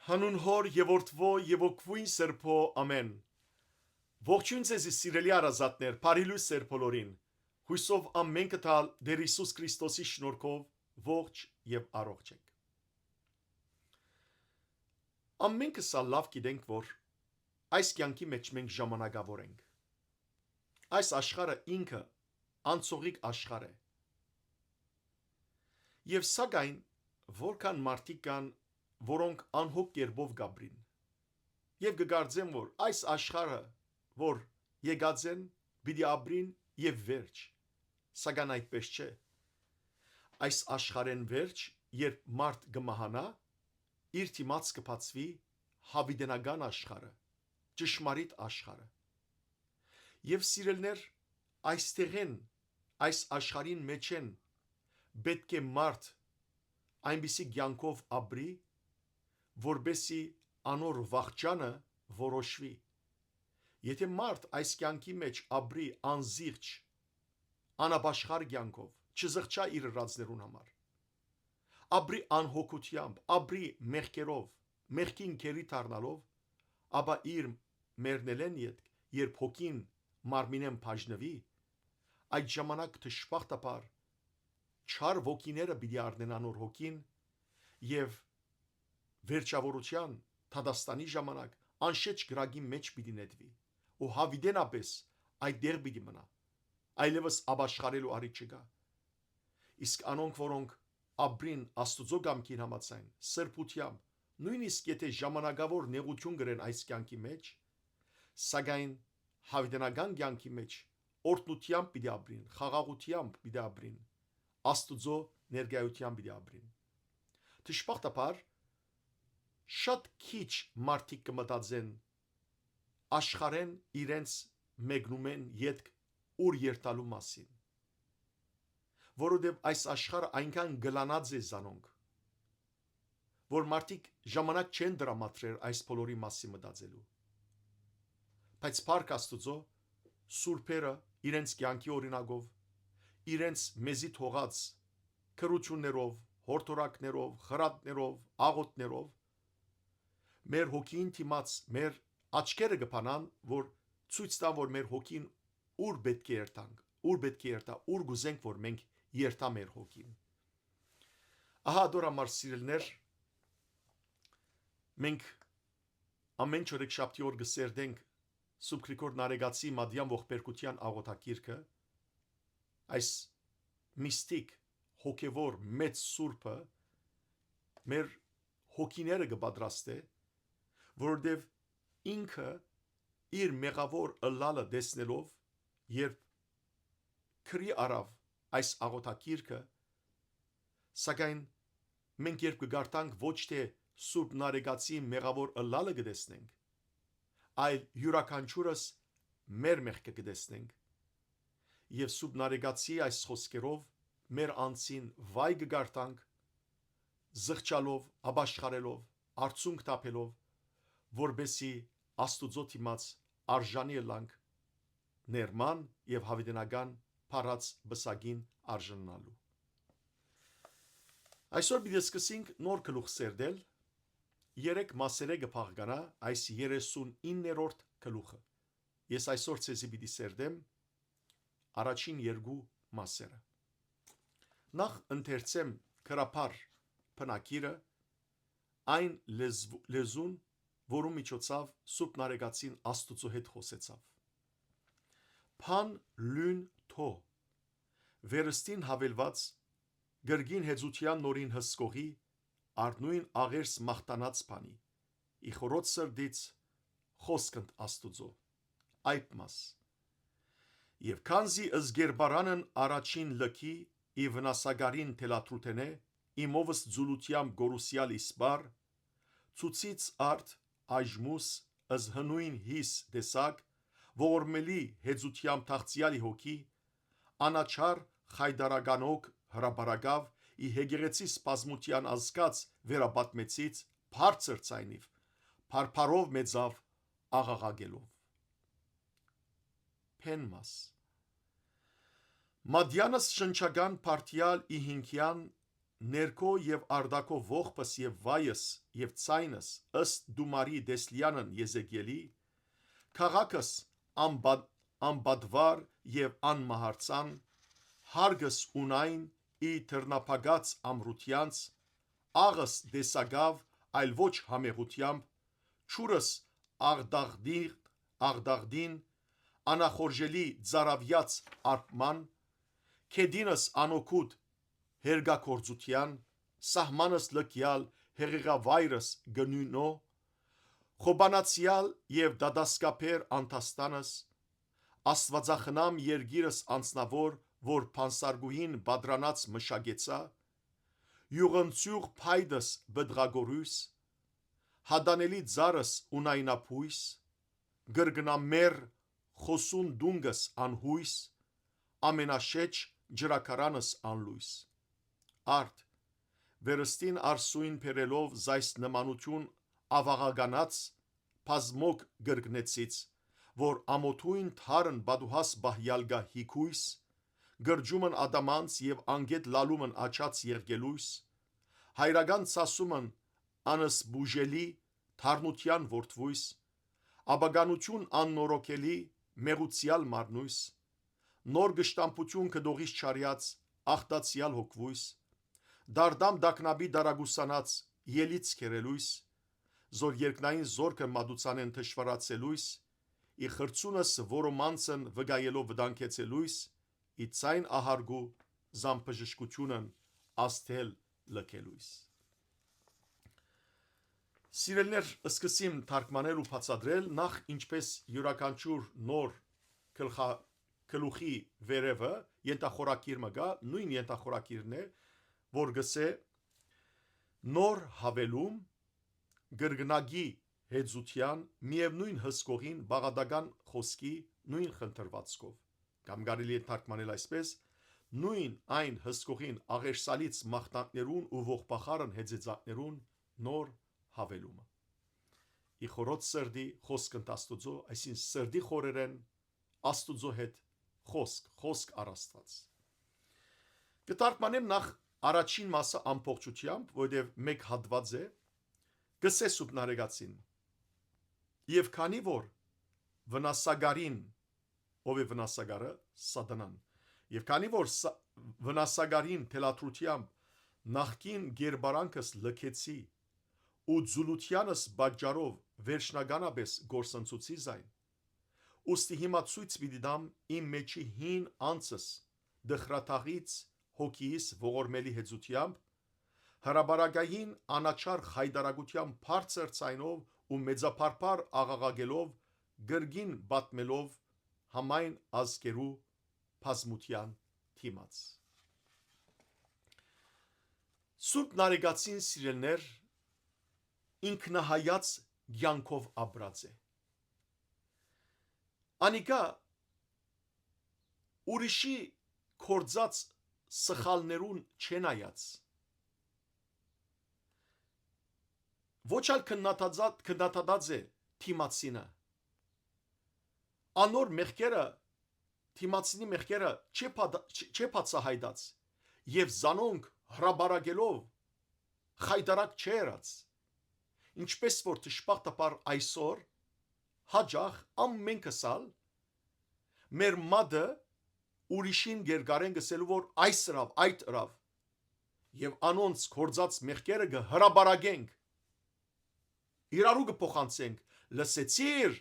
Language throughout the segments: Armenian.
Հանուն հոր եւ որդվո եւ օգվույն սրբո ամեն։ Ողջույն ձեզի սիրելի արազատներ, բարի լույս ձեր բոլորին։ Հույսով ամենքը տալ Տեր Հիսուս Քրիստոսի շնորհքով ողջ եւ առողջ եք։ Ամենքս լավ գիտենք, որ այս կյանքի մեջ մենք ժամանակավոր ենք։ Այս աշխարհը ինքը անցողիկ աշխարհ է։ Եվ սակայն որքան մարդիկ կան, որոնք անհոգ կերպով գաբրին։ Եվ կգարձեմ, որ այս աշխարհը, որ եկած են, պիտի ապրին եւ վերջ։ Սակայն այդպես չէ։ Այս աշխարհեն վերջ, երբ մարդ կմահանա, իր դիմաց կբացվի հավիտենական աշխարհը, ճշմարիտ աշխարհը։ Եվ սիրելներ, այստեղեն, այս աշխարհին մեջ են պետք է մարդ այնպիսի կյանքով ապրի, որբեսի անոր վախճանը որոշվի։ Եթե մարդ այս կյանքի մեջ ապրի անզիղջ, անապաշխար կյանքով, չզղջա իր ռածներուն համար, ապրի անհոգությամբ, ապրի մեղքերով, մեղքին քերի դառնալով, ապա իր մեռնելեն յետ, երբ հոգին մարմինեն բաժնվի, այդ ժամանակ դժբախտաբար չար ոգիները պիտի առնեն անոր հոգին եւ վերջավորության թադաստանի ժամանակ անշեջ գրագի մեջ պիտի նետվի ու հավիտենապես այդ դեր պիտի մնա, այլևս ապաշխարելու առիթ չկա։ Իսկ անոնք, որոնք ապրին Աստուծո կամքին համաձայն, սրբությամբ, նույնիսկ եթե ժամանակավոր նեղություն գրեն այս կյանքի մեջ, սակայն հավիտենական կյանքի մեջ օրհնությամբ պիտի ապրին, խաղաղությամբ պիտի ապրին, Աստուծո ներկայությամբ պիտի ապրին։ Դժբախտաբար շատ քիչ մարդիկ կմտածեն աշխարհեն իրենց մեկնումեն յետք ուր երթալու մասին, որովհետև այս աշխարհը այնքան գլանած է զանոնք, որ մարդիկ ժամանակ չեն դրամատրել այս բոլորի մասին մտածելու։ Բայց Փառք Աստուծո, սուրբերը իրենց կյանքի օրինակով, իրենց մեզի թողած քրություններով, հորթորակներով, խրատներով, աղոթներով մեր հոգին դիմաց մեր աչքերը կփանան, որ ցույց տան, որ մեր հոգին ուր պետք է երթանք, ուր պետք է երթա, ուր գուզենք, որ մենք երթա մեր հոգին։ Ահա դորամար սիրելներ, մենք ամեն չորեքշաբթի օր կսերդենք Սուրբ Գրիգոր Նարեգացի Մադյան ողբերգության աղոթակիրքը, այս միստիկ հոգևոր մեծ սուրբը մեր հոգիները կպատրաստե, որովհետև ինքը իր մեղավոր ըլլալը տեսնելով, երբ քրի արավ այս աղոթակիրքը, սակայն մենք երբ կգարտանք ոչ թե Սուրբ Նարեգացի մեղավոր ըլլալը կտեսնենք, այլ յուրաքանչյուրս մեր մեղքը կտեսնենք, եւ Սուրբ Նարեգացի այս խոսքերով մեր անձին վայ կգարտանք, զղջալով, ապաշխարելով, արցունք տապելով, որբեսի Աստուծո դիմաց արժանի ելանք ներման եւ հավիտենական փառած բսակին արժանանալու։ Այսօր պիտի սկսենք նոր գլուխ սերդել, 3 մասերը կփաղկանա այս 39-րդ գլուխը։ Ես այսօր ցեզի պիտի սերդեմ առաջին 2 մասերը։ Նախ ընթերցեմ քրապար բնակիրը, այն լեզուն, որում միջոցով Սուրբ Նարեգացին Աստուծո հետ խոսեցավ։ Փան լուն թո վերստին հավելված գրգին հեծության նորին հսկողի արնույն աղերս մախտանած բանի իխորոց սրդից խոսքընդ Աստուծո այդ մաս եւ քանզի ըզգերբարանն առաջին լքի ի վնասագարին թելաթրութենե իմովս ձուլությամբ գորուսյալ իսբար ցուցից արդ այժմուս ըզ հնույն հիս դեսակ ողորմելի հեծությամբ թաղծյալի հոգի անաչար խայդարագանոք հրաբարագավ ի հեգերեցի սպազմության ազգած վերապատմեցից բարձր ցայնիվ փարփարով մեծավ աղաղագելով Փենմաս Մադյանս շնչական Պարտիալ ի հինքյան ներքո եւ արդակո ողբս եւ վայս եւ ցայնս ըստ դումարի դեսլյանն Եզեկիելի, քաղաքս անբադվար եւ անմահարցան, հարգս ունայն ի թռնապագած ամրությանց, աղս դեսագավ, այլ ոչ համեղությամբ, չուրս աղդաղդին, անախորժելի ծարավյաց արփման, քեդինս անօգուտ հերգակորձության, սահմանս լքյալ հեղեղավայրս գնունո, խոբանացյալ եւ դադասկապեր անտաստանս, աստվածախնամ երգիրս անձնավոր, որ փանսարգուհին բادرանած մշագեցա, յուղընցյուղ փայդս բդղագորույս, հադանելի ծարս ունայնապույս, գրգնամեր խոսուն դունգս անհույս, ամենաշեչ ջրակարանս անլույս, արդ, վերստին արսույն պերելով զայս նմանություն ավաղագանած, պազմոկ գրգնեցից, որ ամոթույն թարն բադուհաս բահյալգա հիքույս, գրջումն ադամանց և անգետ լալումն աչած եղգելույս, հայրական ծասումն անսբուժելի թարնության որդվույս, աբագանություն աննորոքելի մեղուցյալ մարնույս, նոր գշտամպություն կդողիս չարյած աղտացյալ հոգվույս, դարդամ դակնաբի դարագուսանած ելից կերելույս, զոր երկնային զորքը մադուցանեն թշվարացելույս, ի խրցունս որոմանցն վգայելով վդանքեցելույս, ի ցայն ահարգու զամպժշկությունն աստել լքելույս։ Սիրելներ, սկսեմ թարգմանել ու բացատրել նախ ինչպես յուրաքանչյուր նոր գլուխի վերևը ենթախորակիրը գա, նույն ենթախորակիրն է, որ գսե նոր հավելում գրգնագի հեծության միևնույն հսկողին բաղադական խոսքի նույն խնդրվածքով կամ կարելի է թարգմանել այսպես նույն այն հսկողին աղերսալից մաղթանքներուն ու ողբախարն հեծեծակներուն նոր հավելումը ի խորոց սրդի խոսքն Աստուծո, այսինքն սրդի խորերեն Աստուծո հետ խոսք առաստված կթարգմանեմ նախ առաջին մասը ամբողջությամբ, որովհետև մեկ հատված է գսե սուբնարեգացին եւ քանի որ վնասագարին ով է վնասագարը սատանան եւ քանի որ վնասագարին թելադրությամբ նախքին գերբարանքս լքեցի ու ձուլությանս բաճարով վերջնականապես գործընծուցի զայն ուստի հիմա ցույց պիտի դամ իմ մեջի հին անձս դխրաթաղից հոգիս ողորմելի հեծությամբ հրաբարագային անաչար խայդարագության բարձր ցայնով ու մեծափարփար աղաղակելով գրգին բատմելով համայն ազգերու բազմության թիմաց Սուրբ Նարեգացին սիրելներ ինքնահայաց կյանքով ապրած է անիկա ուրիշի կործած սխալներուն չենայաց ոչ այլ քննադատած է թիմացինը անոր մեղքերը թիմացինի մեղքերը չէ բացահայտած եւ զանոնք հրաբարագելով խայդարակ չերած ինչպես որ դժբախտաբար այսօր հաջող ամենքսալ մեր մադը ուրիշին գերգարեն գսելու որ այս ռավ այդ ռավ եւ անոնց կործած մեղքերը կհրաբարագենք իրարու կփոխանցենք լսեցիր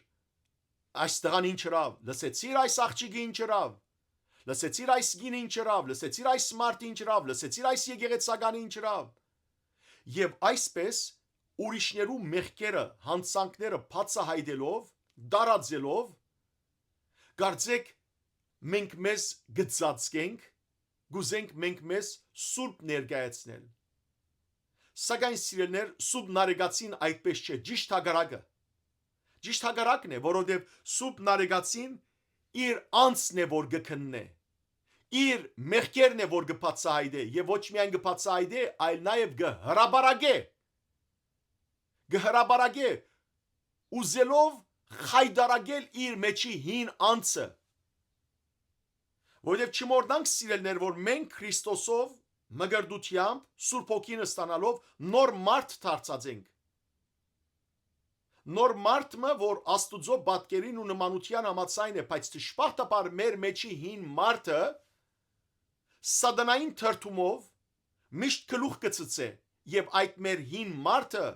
այս տղան ինչ ռավ լսեցիր այս աղջիկը ինչ ռավ լսեցիր այս գինը ինչ ռավ լսեցիր այս մարդը ինչ ռավ լսեցիր այս եկեղեցականը ինչ ռավ եւ այսպես ուրիշներու մեղքերը հանցանքները բացահայտելով դարածելով կարծեք մենք մեզ գծածկենք գուզենք մենք մեզ սուրբ ներկայացնել սակայն սիրելներ սուրբ նարեգացին այդպես չէ ճիշտ հակառակն է որովհետև սուրբ նարեգացին իր անձն է որ գքննե իր մեղքերն է որ գբացահայտե եւ ոչ միայն գբացահայտե այլ նաեւ գհրաբարագե ուզելով խայդարագել իր մեջի հին անձը որովհետև չմոռնանք սիրելներ որ մենք Քրիստոսով մգրդությամբ Սուրբ Հոգին ստանալով նոր մարդ դարձածենք։ Նոր մարդը, որ Աստուծո պատկերին ու նմանության համաձայն է, բայց դժբախտաբար մեր մեջի հին մարդը սատանային թրթումով միշտ գլուխ կծծե եւ այդ մեր հին մարդը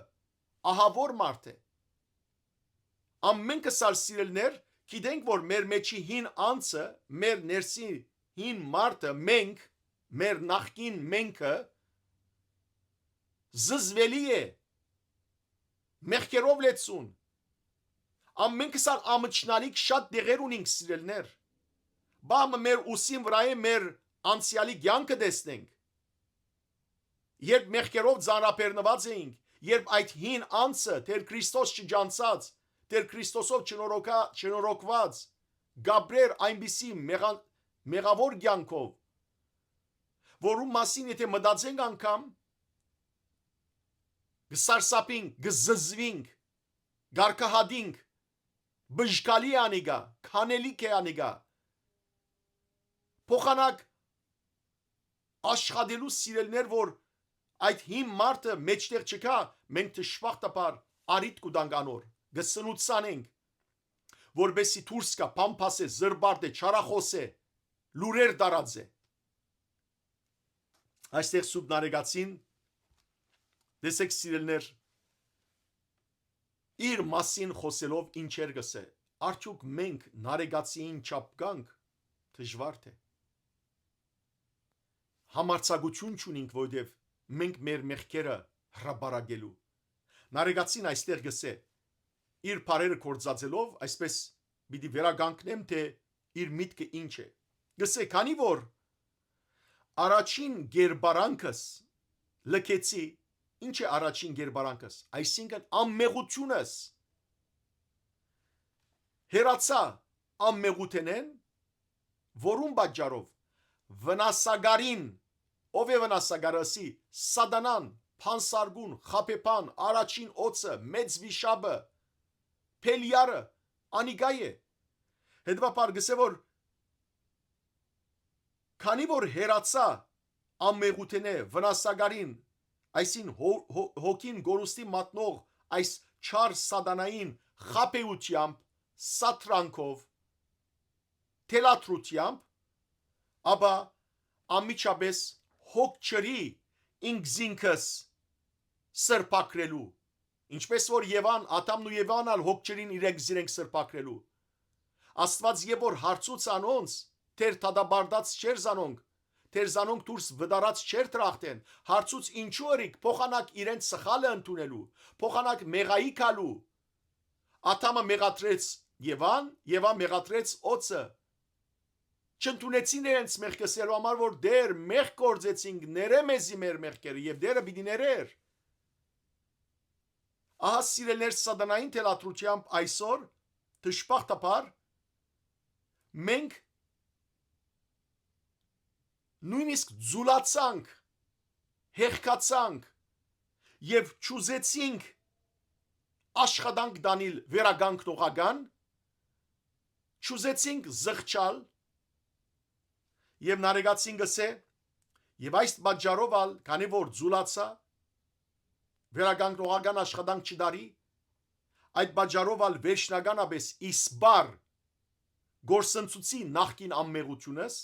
ահավոր մարդ է։ Ամենքս ալ սիրելներ գիտենք, որ մեր մեջի հին անձը, մեր ներսի հին մարդը, մենք, մեր նախկին մենքը զզվելի է, մեղքերով լեցուն։ Ամենքս ալ ամճնալիք շատ դեղեր ունենք սիրելներ։ Բամ մեր ուսին վրա է մեր անցյալի կյանքը տեսնենք։ Երբ մեղքերով ծանրաբեռնված էինք, երբ այդ հին անձը Տեր Քրիստոս չջանցած, Տեր Քրիստոսով չնորոգված, գաբրեր այնպիսի մեղավոր կյանքով, որում մասին եթե մտածենք անգամ, գսարսափինք, գզզվինք, գարկահադինք, բժկալի անիգա, քանելիք է անիգա, փոխանակ աշխատելու սիրելներ, որ այդ հին մարդը մեջտեղ չկա, մենք դժբախտաբար արիտ կուտանք անոր, գսնուցանենք, որբեսի դուրս կա, փամփասե, զրբարդ է, չարախոս է, լուրեր տարած է։ Այստեղ Սուրբ Նարեկացին տեսեք սիրելներ իր մասին խոսելով ինչեր գսե, արդյոք մենք Նարեկացիին չափ գանք, դժվար թե։ Համարձակություն չունենք, որովհետև մենք մեր մեղքերը հրաբարագելու։ Նարեկացին այստեղ գսե իր բարերը կործածելով, այսպես պիտի վերագանքնեմ, թե իր միտքը ինչ է։ Գսե, քանի որ առաջին գերբարանքս լքեցի, ինչ է առաջին գերբարանքս, այսինքն ամմեղությունս հերացա ամմեղութենեն, որում պատճառով վնասագարին, ով է վնասագարասի, սատանան, փանսարգուն, խապեփան, առաջին օծը, մեծ վիշապը, փելիարը, անիգայ է։ Հետևաբար գսե որ քանի որ հերացա ամմեղութենե վնասագարին, այսին հոգին գորուստի մատնող այս չար սատանային խապեությամբ, սատրանքով, թելաթրությամբ, ապա ամիջապես հոգ չրի ինքզինքս սրբակրելու, ինչպես որ Եվան, Ադամն ու Եվան ալ հոգ չրին իրենք զիրենք սրբակրելու։ Աստված եւ որ հարցուց անոնց Թեր թադաբարդած չեր զանոնք, թեր զանոնք դուրս վդարած չեր տրախտեն, հարցուց ինչու ըրիք, փոխանակ իրենց սխալը ընդունելու, փոխանակ մեղայի կալու, Ադամը մեղատրեց Եվան, Եվան մեղատրեց օծը, չընդունեցին իրենց մեղքսելու համար, որ դեր մեղ կործեցինք, ներե մեզի մեր մեղքերը, և դերը պիտի ներեր։ Ահա սիրելներ սատանային թելադրությամբ այսօր, դժբախտաբար, մենք նույնիսկ ձուլացանք, հեղքացանք և չուզեցինք աշխատանք դանել վերագանք տողական, չուզեցինք զղջալ և նարեկացին գսե և այս պատճառով ալ, քանի որ ձուլացա, վերագանք տողական աշխատանք չդարի, այդ պատճառով ալ վերջնականապես իսբար գործընծուցի նախկին ամմեղությունս,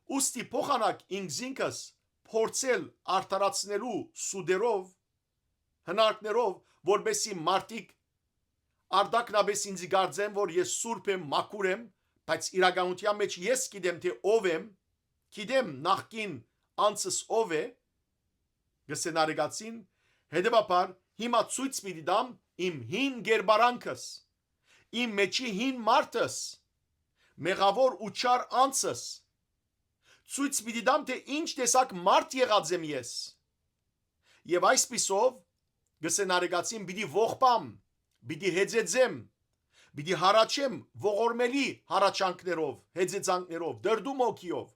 ուստի փոխանակ ինքզինքս փորձել արդարացնելու սուդերով, հնարքներով, որբեսի մարդիկ արդակնաբես ինձի գարձեն, որ ես սուրբ եմ, մաքուր եմ, բայց իրականության մեջ ես գիտեմ, թե ով եմ, գիտեմ նախկին անձս ով է, գսե նարեկացին, հետևաբար հիմա ցույց պիտի տամ իմ հին գերբարանքս, իմ մեջի հին մարդս, մեղավոր ու չար անձս, ցույց պիտի տամ, թե ինչ տեսակ մարդ եղած եմ ես։ Եվ այսպիսով, գսե նարեկացին, պիտի ողբամ, պիտի հեծեծեմ, պիտի հարաչեմ ողորմելի հարաչանքներով, հեծեծանքներով, դրդում հոգիով։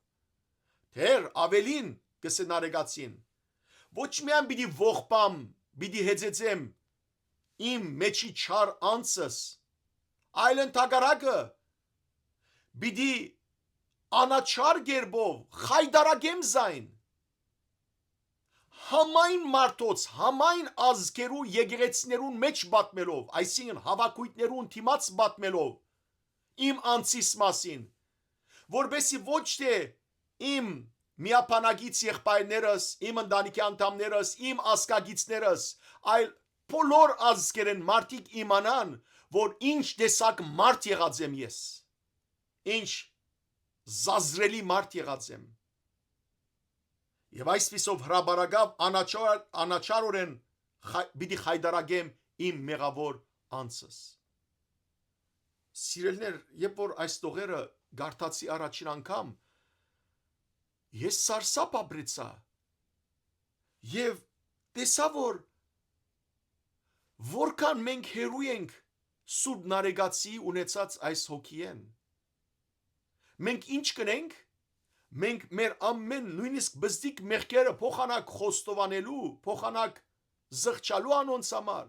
Թեր ավելին, գսե նարեկացին, ոչ միայն պիտի ողբամ, պիտի հեծեծեմ իմ մեջի չար անձս, այլ ընդհակառակը պիտի անաչար գերբով խայդարագեմ զայն, համայն մարդոց, համայն ազգերու եկեղեցիներուն մեջ բատմելով, այսինքն հավաքույտներուն թիմաց բատմելով իմ անցիս մասին, որբեսի ոչ թե իմ միապանագից եղբայրներս, իմ ընտանիքի անդամներս, իմ ազգագիցներս, այլ բոլոր ազգերեն մարդիկ իմանան, որ ինչ տեսակ մարդ եղած եմ ես, ինչ զազրելի մարդ եղած եմ։ Եվ այսպիսով հրաբարագավ անաչարորեն պիտի խայդարագեմ իմ մեղավոր անձս։ Սիրելներ, երբ որ այս տողերը գարտացի առաջին անգամ, ես սարսափ ապրեցա եւ տեսա, որ որքան մենք հերու ենք Սուրբ Նարեգացի ունեցած այս հոգիեն։ Մենք ինչ կնենք։ Մենք մեր ամեն նույնիսկ բզդիկ մեղքերը փոխանակ խոստովանելու, փոխանակ զղջալու անոնց համար։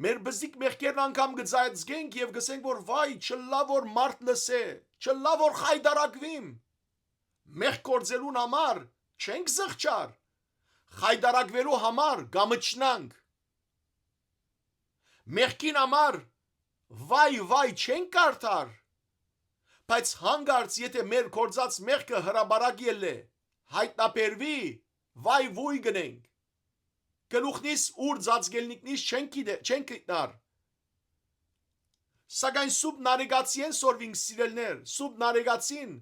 Մեր բզդիկ մեղքերն անգամ գծայցգենք եւ գսենք, որ վայ, չլա որ մարդ լսե, չլա որ խայդարակվիմ։ Մեղք կործելուն համար չենք զղջար, խայդարակվելու համար գամչնանք։ Մեղքին համար վայ չենք կարդար։ Բայց հանգարց եթե մեր կործած մեղքը հրաբարակ ելե, հայտնաբերվի, վայ ոյ գնենք։ Գլուխնիս ուր ծածկելնիկնիս չենք գտնար։ Սակայն Սուրբ Նարեգացին սորվինք սիրելներ, Սուրբ Նարեգացին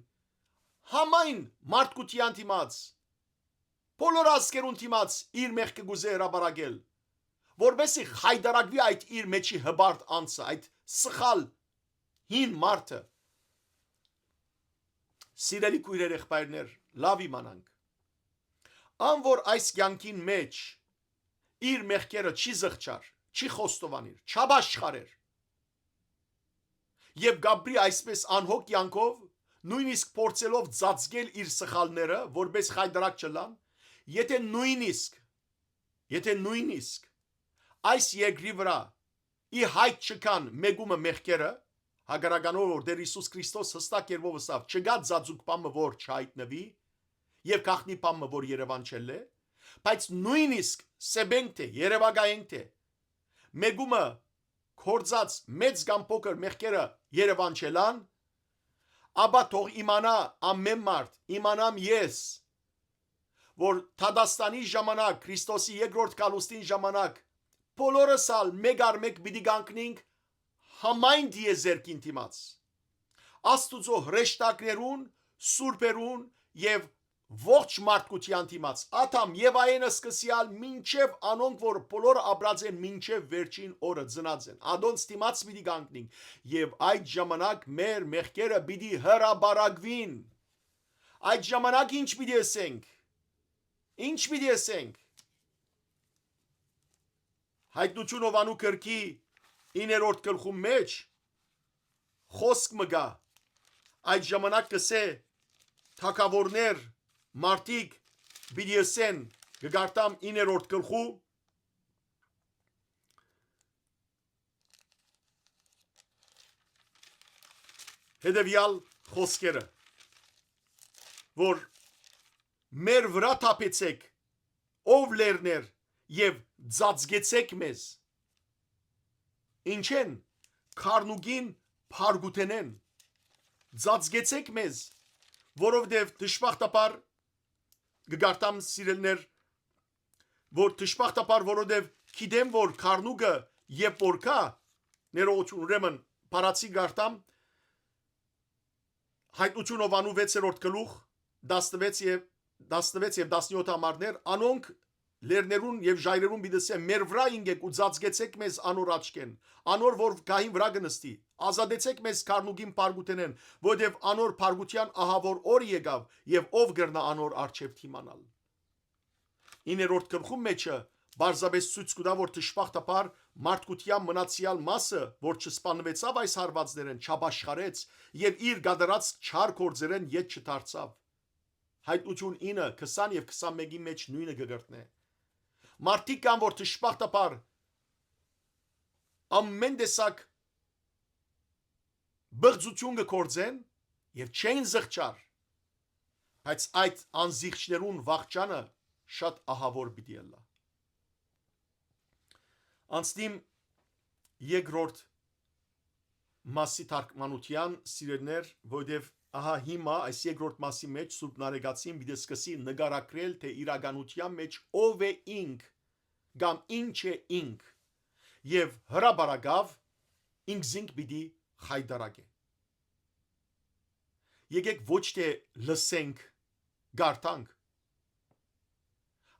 համայն մարդկության դիմաց, բոլոր ազգերուն դիմաց իր մեղքը գուզե հրաբարակել, որբեսի խայդարակվի այդ իր մեջի հբարտ անձը, այդ սխալ հին մարդը։ Սիրելի քույրեր եղբայրներ, լավ իմանանք։ Ան որ այս կյանքին մեջ իր մեղքերը չի զղջար, չի խոստովանիր, չաբաշխարեր։ Եվ Գաբրի այսպես անհոգ կյանքով, նույնիսկ փորձելով ծածկել իր սխալները, որպես խայդարակ չլան, եթե նույնիսկ այս երկրի վրա ի հայտ չկան մեգումը մեղքերը, հագարականով որ Տեր Հիսուս Քրիստոս հստակ երբով ասավ, չկա ծածուկ բամը որ չհայտնվի, եւ գախնի բամը որ Երևան չելե, բայց նույնիսկ սեբենք թե երևակայենք թե մեգումը կորցած մեծ կամ փոքր մեղքերը Երևան չելան, ապա թող իմանա ամեն մարդ, իմանամ ես, որ Թադաստանի ժամանակ, Քրիստոսի երկրորդ կալուստին ժամանակ, բոլորս ալ մեկ առ մեկ պիտի գանքնենք համայն դիեզերքին դիմաց։ Աստուծո հրեշտակներուն, սուրբերուն եւ ողջ մարդկության դիմաց, աթամ եւ այենը սկսյալ մինչեւ անոնք որ բոլոր ապրած են մինչեւ վերջին օրը ծնած են։ Ադոնց դիմաց պիտի գանքնենք եւ այդ ժամանակ մեր մեղքերը պիտի հրաբարակվին։ Այդ ժամանակ ինչ պիտի ասենք։ Ինչ պիտի ասենք։ Հայտնություն ովանու կրկի 9-րդ գլխում մեջ խոսք մգա այդ ժամանակ կսե թագավորներ մարդիկ պիտի ասեն գարտամ 9-րդ գլխու հետևյալ խոսքերը որ մեր վրա թափեցեք ով լերներ եւ ծածկեցեք մեզ ինչ են քարնուգին փարգութենեն ծածկեցեք մեզ որովհետև դժբախտաբար գարտամ սիրելներ որ դժբախտաբար որովհետև գիտեմ որ քարնուգը երբ որ կա ներողություն ուրեմն parացի գարտամ հայտնություն ովանու 6-րդ գլուխ 16 եւ 17 համարներ անոնք լերներուն եւ ժայրերուն բիդեսե մեր վրա ինգեք ու ծածկեցեք մեզ անոր աչքեն անոր որ գահին վրա գնստի ազատեցեք մեզ քարնուգին պարգուտենեն որովհետեւ անոր պարգության ահավոր օր եկավ եւ ով գրնա անոր արչեւ թիմանալ 9-րդ գլխում մեջը բարձաբես ցույց կտա որ դժբախտաբար մարդկության մնացյալ մասը որ չսպանվեցավ այս հարվածներեն չաբաշխարեց եւ իր գադարած չար կորձերեն ետ չդարձավ հայտնություն 9 20 եւ 21-ի մեջ նույնը գգրտնե մարդիկ կան որ դժբախտաբար ամեն տեսակ բղծություն կորձեն եւ չեն զղջար բայց այդ անզիղջներուն վաղճանը շատ ահավոր պիտի ելա։ Անցնիմ երկրորդ մասի թարգմանության սիրելներ, որովհետև ահա հիմա այս երկրորդ մասի մեջ Սուրբ Նարեկացին պիտի սկսի նկարագրել, թե իրականության մեջ ով է ինք կամ ինչ է ինք եւ հրաբարակավ ինքզինք պիտի խայտարակե։ Եկեք ոչ թե լսենք, գարտանք,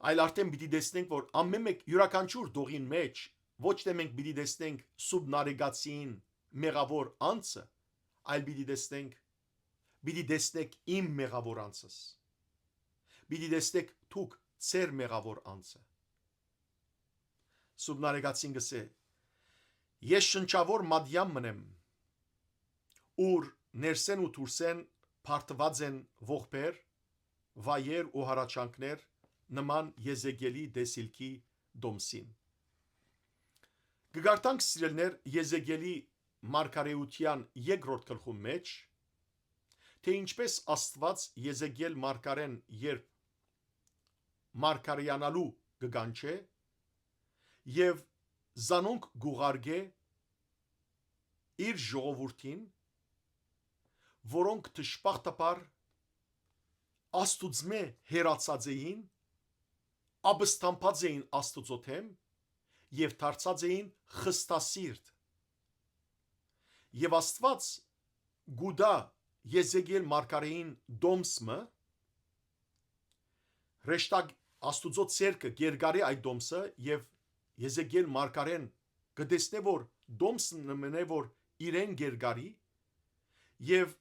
այլ արդեն պիտի տեսնենք, որ ամեն մեկ յուրաքանչյուր դողին մեջ ոչ թե մենք պիտի տեսնենք Սուրբ Նարեկացին մեղավոր անձը, այլ պիտի տեսնենք իմ մեղավոր անձս։ Պիտի տեսնեք դուք ձեր մեղավոր անձը։ Սուրբ Նարեկացին գսե. Ես շնչավոր մադյամ մնեմ, ուր ներսեն ու դուրսեն փարթված են ողբեր, վայեր ու հառաչանքներ նման Եզեկիելի դեսիլքի դոմսին։ Կգարտանք սիրելներ Եզեկիելի մարգարեության երկրորդ գլխում մեջ, թե ինչպես Աստված Եզեկիել մարգարեն երբ մարգարեանալու կգանչե եւ զանոնք գուղարգե իր ժողովրդին, որոնք դժբախտաբար Աստուծմե հերացած էին, ապստամբած էին Աստուծո թեմ եւ դարձած էին խստասիրտ։ Եվ Աստված գուդա Եզեկիել մարգարեին դոմսը, ռեշտակ Աստուծո ցերկը գերգարի այդ դոմսը եւ Եզեկիել մարգարեն կտեսնե, որ դոմսը նմն է, որ իրեն գերգարի եւ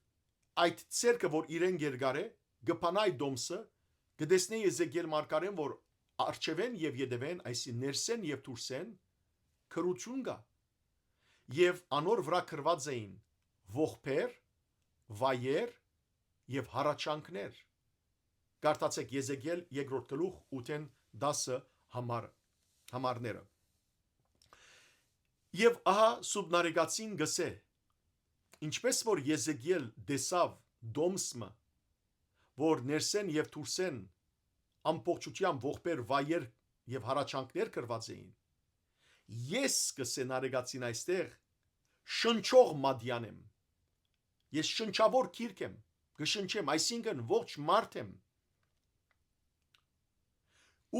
այդ ցերկը, որ իրեն գերգարե, գփանայ դոմսը, կտեսնե Եզեկիել մարգարեն, որ արչևեն եւ յետևեն, այսի ներսեն եւ դուրսեն քրություն կա եւ անոր վրա գրված էին ողբեր, վայեր եւ հառաչանքներ։ Գարտացեք Եզեկիել երկրորդ գլուխ 8-10 համարները։ Եվ ահա Սուրբ Նարեկացին գսե, ինչպես որ Եզեկիել դեսավ դոմսը, որ ներսեն եւ դուրսեն ամբողջությամբ ողբեր, վայեր եւ հառաչանքներ գրված էին, ես գսե Նարեկացին այստեղ շնչող մադյան եմ, ես շնչավոր գիրք եմ, կշնչեմ, այսինքն ողջ մարդ եմ,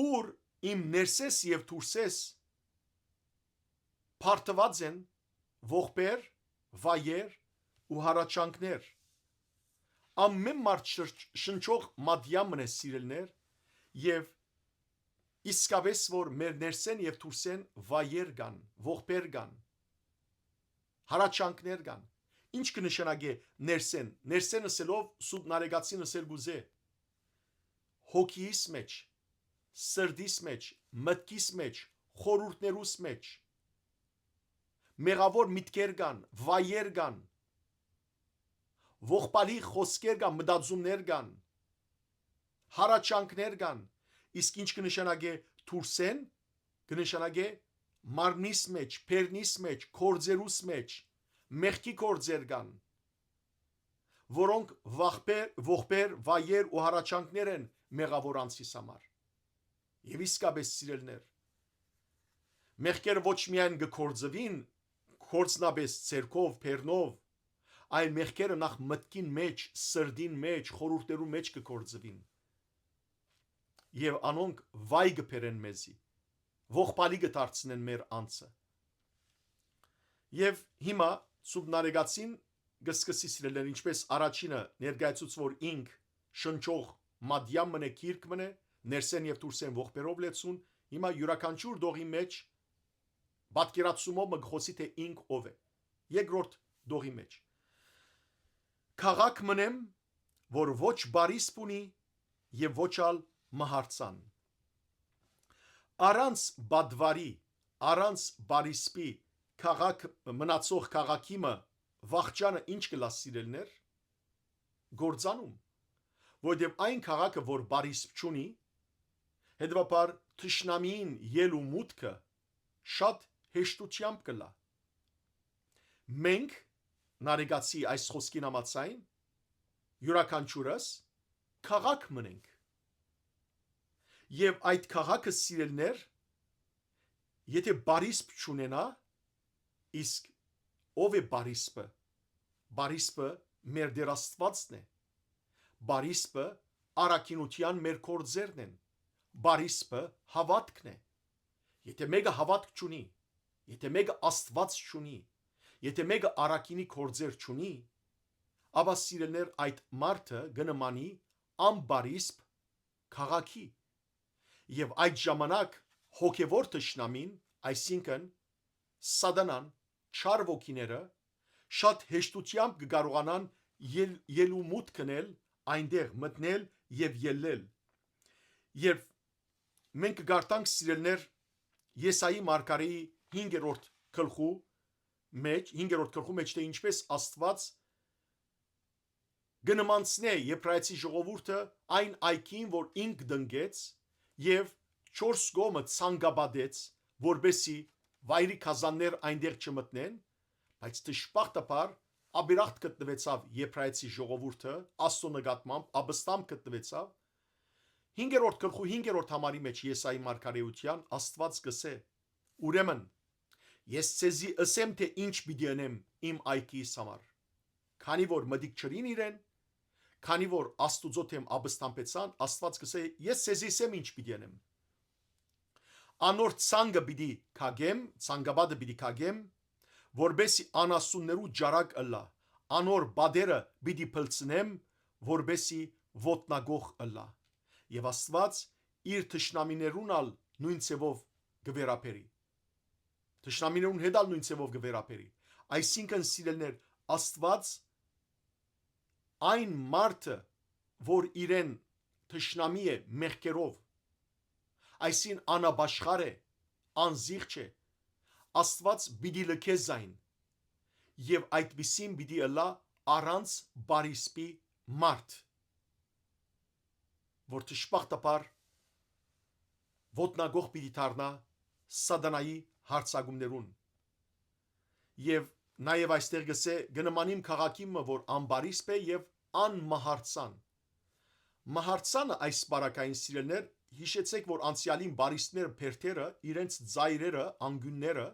ուր իմ ներսես եւ դուրսես փարթված են ողբեր, վայեր ու հառաչանքներ։ Ամեն մարդ շնչող մադյամն է սիրելներ եւ իսկապես որ մեր ներսեն եւ դուրսեն վայեր կան, ողբեր կան, հառաչանքներ կան։ Ինչ կնշանակե ներսեն։ Ներսեն ասելով Սուրբ Նարեկացին ասել գուզե հոգիս մեջ, սրդիս մեջ, մտքիս մեջ, խորհուրդներուս մեջ մեղավոր միտքեր կան, վայեր կան, ողբալի խոսքեր կան, մտածումներ կան, հառաչանքներ կան, իսկ ինչ կնշանակե դուրսեն, կնշանակե մարմնիս մեջ, բերնիս մեջ, կորձերուս մեջ, մեղքի կորձեր կան, որոնք ողբեր, վայեր ու հառաչանքներ են մեղավոր անձիս համար։ Եվ իսկապես սիրելներ, մեղքերը ոչ միայն կկորձվին, կորձնաբես ցերկով, բերնով, այլ մեղքերը նախ մտքին մեջ, սրդին մեջ, խորհուրդներու մեջ կկորձվին։ Եվ անոնք վայ կբերեն մեզի, ողբալի կդարձնեն մեր անձը։ Եվ հիմա Սուրբ Նարեկացին կսկսի սիրելներ, ինչպես առաջինը ներկայացուց, որ ինք շնչող մադյամ մնե, գիրք մնե, ներսեն եւ դուրսեն ողբերով լեցուն, հիմա յուրաքանչյուր դողի մեջ պատկերացումով մը խոսի թե ինք ով է։ Երկրորդ դողի մեջ քաղաք մնեմ, որ ոչ բարիս պունի եւ ոչ ալ մահարցան։ Առանց բադվարի, առանց բարիսպի քաղաք մնացող քաղաքիմը վախճանը ինչ կլա սիրելներ, գործանում, որովհետև այն քաղաքը, որ բարիսպ չունի, հետևաբար թշնամին ելու մուտքը շատ հեշտությամբ կլա։ Մենք Նարեկացի այս խոսքին համաձայն յուրաքանչյուրս քաղաք մնենք Եվ այդ քաղաքը սիրելներ, եթե բարիսպ չունենա, իսկ ով է բարիսպը։ Բարիսպը մեր Տեր Աստվածն է։ Բարիսպը առաքինության մեր կորձերն են։ Բարիսպը հավատքն է։ Եթե մեկը հավատք չունի, եթե մեկը Աստված չունի, եթե մեկը առաքինի կորձեր չունի, ապա սիրելներ այդ մարդը գնմանի ամբարիսպ քաղաքի։ Եվ այդ ժամանակ հոգևոր թշնամին, այսինքն սատանան, չար ոգիները շատ հեշտությամբ կկարողանան ելումուտ կնել այնտեղ մտնել եւ ելնել։ Երբ մենք կգարտանք սիրելներ Եսայի մարգարեի 5-րդ գլխու մեջ թե ինչպես Աստված գնմանցնե եբրայեցի ժողովուրդը այն այքին, որ ինք դնգեց եւ 4 գոմը ցանգաբադեց, որբեսի վայրի քազաններ այնտեղ չմտնեն, բայց դժբախտաբար աբերախտ գտնվեցավ եբրայեցի ժողովուրդը աստծո նկատմամբ աբստամ գտնվեցավ 5-րդ գլխու 5-րդ համարի մեջ Եսայի մարգարեության Աստված գսե ուրեմն ես ցեզի ասեմ թե ինչ պիտի անեմ իմ այքիս համար քանի որ մտիկ չրին իրեն քանի որ Աստուծո թեմ աբստամբեցան Աստված գսե ես ցեզի ասեմ ինչ պիտի անեմ անոր ցանգը պիտի քագեմ ցանգաբադը պիտի քագեմ որբեսի անասուններու ջարակ ըլլա անոր բادرը պիտի փլցնեմ որբեսի ոտնագող ըլլա եւ Աստված իր թշնամիներուն ալ նույն ցևով գվերապերի թշնամիներուն հետ ալ նույն ցևով գվերապերի այսինքն սիրելներ Աստված այն մարդը որ իրեն թշնամի է մեղքերով այսին անաբաշխար է անզիղջ է Աստված պիտի լքե զայն եւ այդպիսին պիտի ըլլա առանց բարիսպի մարդ որ դժբախտաբար ոտնագող պիտի դառնա սատանայի հարցակումներուն եւ նաեւ այստեղ գսե գնմանիմ քաղաքիմը որ անբարիսպ է եւ անմահարցան մահարցանը այս բարակային սիրելներ հիշեցեք որ անցյալին բարիսպները փերթերը իրենց ծայրերը անգյունները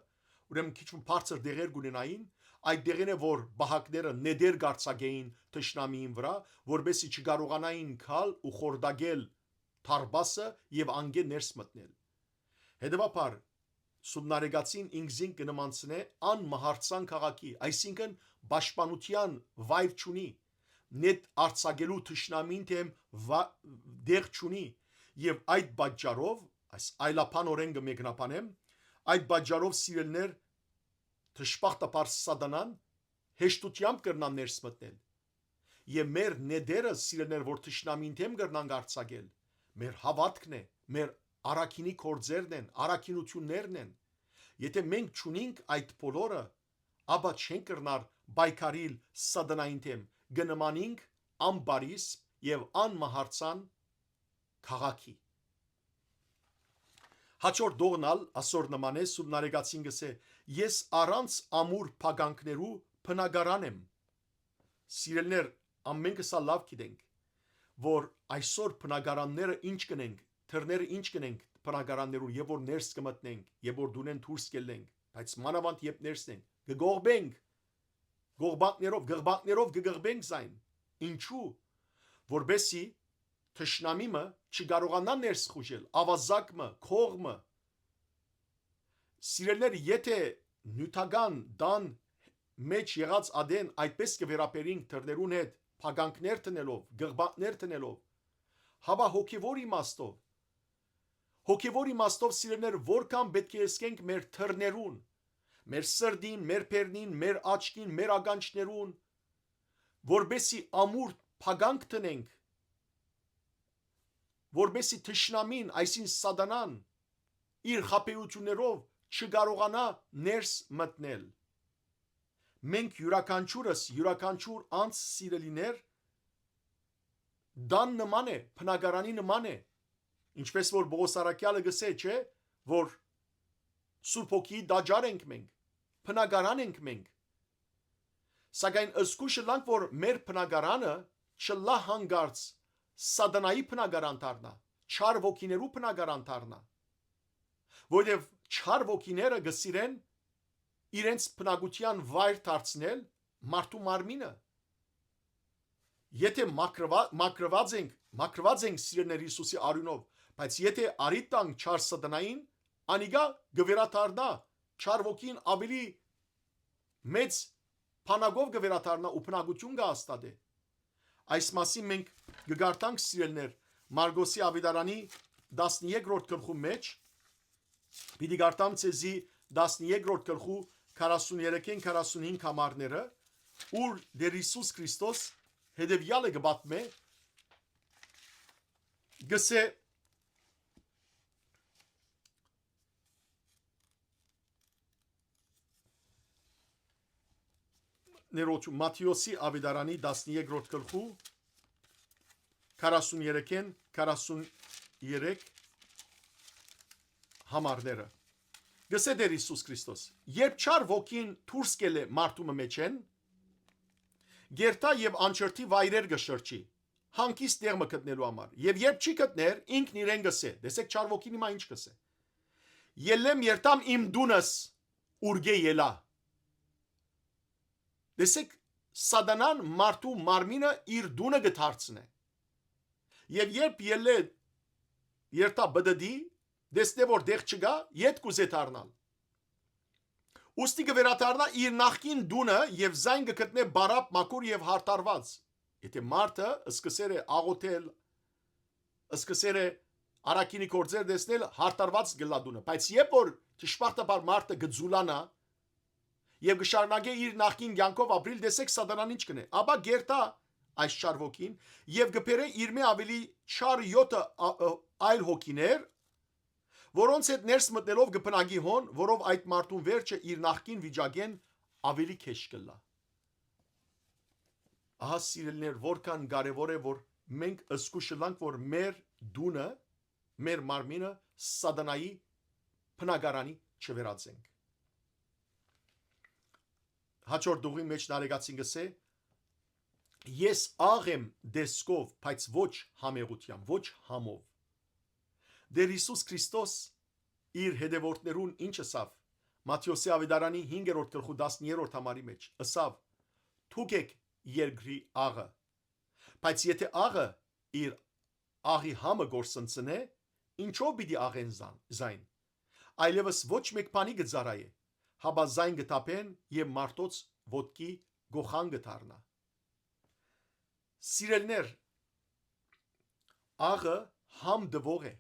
ուրեմն քիչ բարձր դեղեր գունենային այդ դեղերը որ բահակները նեդեր գարցակեին թշնամիին վրա որբեսի չկարողանային քալ ու խորդագել թարբասը եւ անգեն ներս մտնել հետեւաբար սուբնարեգացին ինքզին կնմանցնե անմահարցան քաղաքի այսինքն պաշտպանության վայր չունի նետ արցակելու թշնամին թեմ դեղ չունի եւ այդ պատճառով այս այլապան օրենքը մեկնաբանեմ այդ պատճառով սիրելներ դժբախտաբար սատանան հեշտությամբ կրնան ներս մտնել եւ մեր նեդերը սիրելներ որ թշնամին թեմ կրնան արցակել մեր հավատքն է մեր առաքինի կորձերն են առաքինություններն են եթե մենք չունենք այդ բոլորը ապա չենք կրնար բայկարիլ սատանային թեմ գնմանինք անբարիս եւ անմահարցան քաղաքի հաջորդ դողնալ ասոր նման է սուբնարեգացին գսե ես առանց ամուր փագանքներու բնակարան եմ սիրելներ ամենքս լավ գիտենք որ այսօր բնակարանները ինչ կնենք թռները ինչ կնենք բնակարաններու եւ որ ներս կմտնենք եւ որ դունեն դուրս կելենք բայց մանավանդ երբ ներսնենք գողբենք գողբակներով գգղբենք զայն ինչու որբեսի թշնամիմը չկարողանա ներս խուժել ավազակը քողմը սիրելներ եթե նյութական դան մեջ եղած ադեն այդպես կվերապերինք թռներուն հետ փագանքներ տնելով գղբակներ տնելով հավա հոգևոր իմաստով սիրելներ որքան պետք է սկենք մեր թռներուն մեր սրդին մեր փերնին մեր աչքին մեր ականջներուն որբեսի ամուր փագանք տնենք որբեսի թշնամին այսին սատանան իր խաբեություններով չկարողանա ներս մտնել մենք յուրաքանչյուր անց սիրելիներ դան նման է բնակարանի նման է ինչպես որ Պողոս առաքյալը գսե չէ որ Սուրբ Հոգի դաջար ենք մենք բնակարան ենք մենք սակայն ըսկուշը լանք որ մեր բնակարանը չլա հանգարց սատանայի բնակարան դառնա չար ոգիներու բնակարան դառնա, որովհետև չար ոգիները գսիրեն իրենց բնակության վայր դարձնել մարդու մարմինը։ Եթե մակրված ենք սիրելիներ Հիսուսի արյունով, բայց եթե արի տանք չար սատանային, անիգա գվերադառնա, չար ոգին ավելի մեծ փանագով գվերադառնա ու բնակություն կհաստատի։ Այս մասին մենք կգարտանք սիրելիներ Մարգոսի Ավետարանի 13-րդ գլխու մեջ, պիտի գարտամ ցեզի 13-րդ գլխու 43-ին 45 համարները, ուր դեր Հիսուս Քրիստոս հետևյալը գբատմե, գսե ներոջ Մատթեոսի Ավետարանի 13-րդ գլխու 43-ին 43 համարները գսե դեր Հիսուս Քրիստոս երբ չար ոգին դուրս գելե մարդու մեջ են գերտա եւ անչրթի վայրեր գշրջի հանկիստ դերմը գտնելու համար եւ երբ չի գտներ ինքն իրեն գսե դեսեք չար ոգին հիմա ինչ գսե ելեմ երտամ իմ դունս ուրգե ելա դեսեք սատանան մարդու մարմինը իր դունը գթարցնե եւ երբ ելե երտա բդդի դեսնե որ դեղ չգա յետ կուզե դառնալ ուստի կվերադառնա իր նախկին դունը եւ զայն կգտնե բարապ մաքուր եւ հարտարված եթե մարդը սկսեր է աղոթել սկսեր է արակինի կորձեր դեսնել հարտարված գլադունը բայց երբ որ ճշմարտաբար մարդը գծուլանա եւ գշարնագե իր նախկին կյանքով ապրիլ դեսեք սատանան ինչ կնե ապա գերտա այս չար ոգին եւ գբերե իր մե ավելի չար 7 այլ հոգիներ որոնց հետ ներս մտնելով գբնագի հոն որով այդ մարդուն վերջը իր նախկին վիճակեն ավելի քեշ կլա ահա սիրելիներ որքան կարևոր է որ մենք զգուշանանք որ մեր դունը մեր մարմինը սատանայի բնակարանի չվերածենք հաջորդ դուղի մեջ նարեկացին գսե ես աղեմ դեսկով բայց ոչ համեղությամբ ոչ համով դեր Հիսուս Քրիստոս իր հետևորդներուն ինչ ասավ Մատթեոսի Ավետարանի 5-րդ գլխու 10-րդ համարի մեջ ասավ թուք եք երկրի աղը բայց եթե աղը իր աղի համը գործընծնե ինչով պիտի աղեն զայն այլևս ոչ մեկ բանի գծարայե հաբա զայն գտապեն եւ մարդոց ոտքի գոխան գթարնա սիրելներ աղը համ դվող է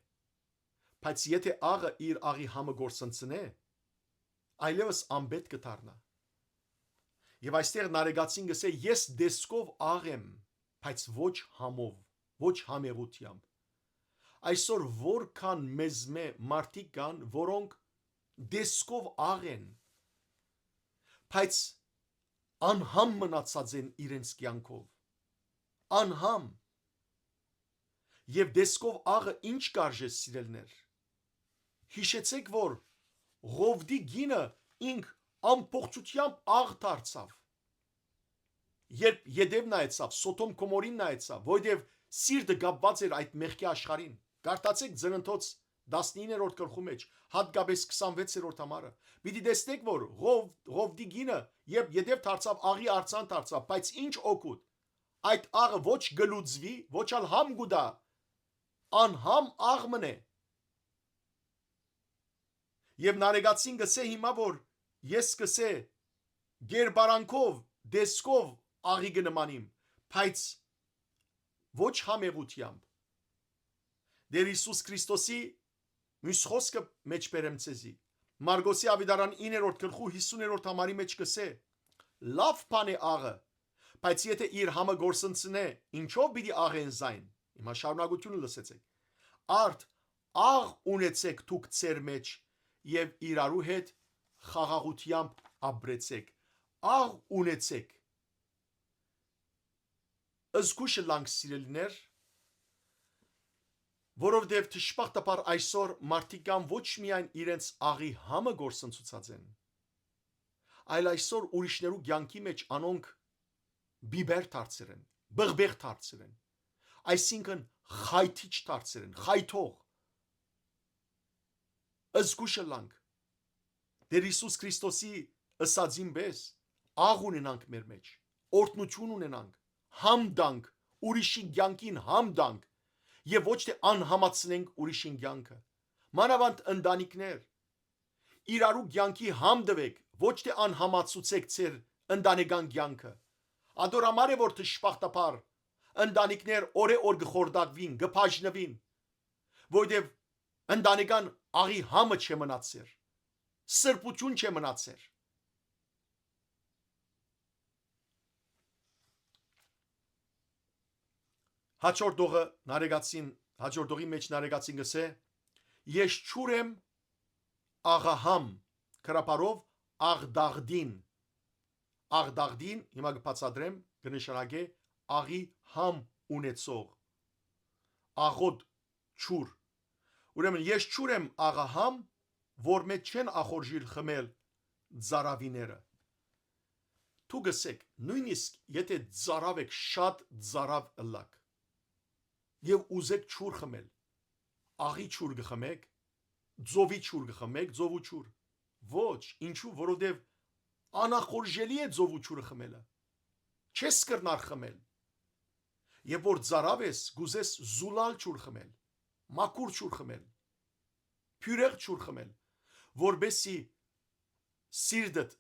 բայց եթե աղը իր աղի համը գործընծնե այլևս անբետ կդառնա եւ այստեղ նարեկացին գսե ես դեսկով աղ եմ բայց ոչ համով ոչ համեղությամբ այսօր որքան մեզ մե մարդիկ կան որոնք դեսկով աղ են բայց անհամ մնացած են իրենց կյանքով անհամ եւ դեսկով աղը ինչ կարժե սիրելներ հիշեցեք որ Ղովդի գինը ինք ամբողջությամբ աղ դարձավ երբ Եդև նայեցավ Սոդոմ Գոմորին նայեցավ որովհետեւ սիրտը կապված էր այդ մեղքի աշխարհին կարդացեք Ծննդոց 19-րդ գլխու մեջ հատկապես 26-րդ համարը պիտի տեսնեք որ Ղովդի գինը երբ Եդև դարձավ աղի արցան դարձավ բայց ինչ օգուտ այդ աղը ոչ գլուծվի ոչ ալ համ գուդա անհամ աղ մնե եւ նարեկացին գսե հիմա որ ես գսե գերբարանքով դեսկով աղի գնմանիմ բայց ոչ համեղությամբ դեր Հիսուս Քրիստոսի մյուս խոսքը մեջ բերեմ ցեզի Մարգոսի Ավետարան 9-րդ գլխու 50-րդ համարի մեջ գսե լավ բան է աղը բայց եթե իր համը գործընծնե ինչով պիտի աղեն զայն հիմա շարունակությունը լսեցեք արդ աղ ունեցեք դուք ծեր մեջ եւ իրարու հետ խաղաղությամբ ապրեցեք աղ ունեցեք զգուշ լանք սիրելիներ որովհետեւ ճշմարտաբար այսօր մարդիկ կան ոչ միայն իրենց աղի համը գործընծուցած են այլ այսօր ուրիշներու կյանքի մեջ անոնք բիբեր դարձրեն բղբեղ դարձրեն այսինքն խայթիչ դարձրեն, խայթող։ Զգուշը լանք։ Դեր Հիսուս Քրիստոսի ըսածին պես աղ ունենանք մեր մեջ, օրհնություն ունենանք, համ դանք, ուրիշի կյանքին համ դանք եւ ոչ թե անհամացնենք ուրիշին կյանքը։ Մանավանդ ընտանիքներ, իրարու կյանքի համ դվեք, ոչ թե անհամացուցեք ձեր ընտանեկան կյանքը։ Ադորամար է որ դժբախտաբար ընտանիքներ օրե-օր գխորդակվին, գփաժնվին, որովհետև ընտանեկան աղի համը չէ մնացեր, սրբություն չէ մնացեր։ Հաջորդողի մեջ նարեգացին գսե, ես չուր եմ աղահամ, կրապարով աղդաղդին, հիմա կբացատրեմ, կնշանակե աղի համ ունեցող, աղոտ չուր, ուրեմն ես չուր եմ աղահամ, որ մեջ չեն ախորժիլ խմել ձարավիները։ Դու գսեք, նույնիսկ եթե ձարավ եք, շատ ձարավ ըլլակ եւ ուզեք չուր խմել, աղի չուր գխմեք, ձովի չուր գխմեք, ձովու չուր։ Ոչ, ինչու, որովհետեւ անախորժելի է ձովու չուրը խմելը։ Չես կրնար խմել։ Եվ որ ձարավ ես, գուզես զուլալ չուր խմել, մաքուր չուր խմել, փյուրեղ չուր խմել, որբեսի սիրտդ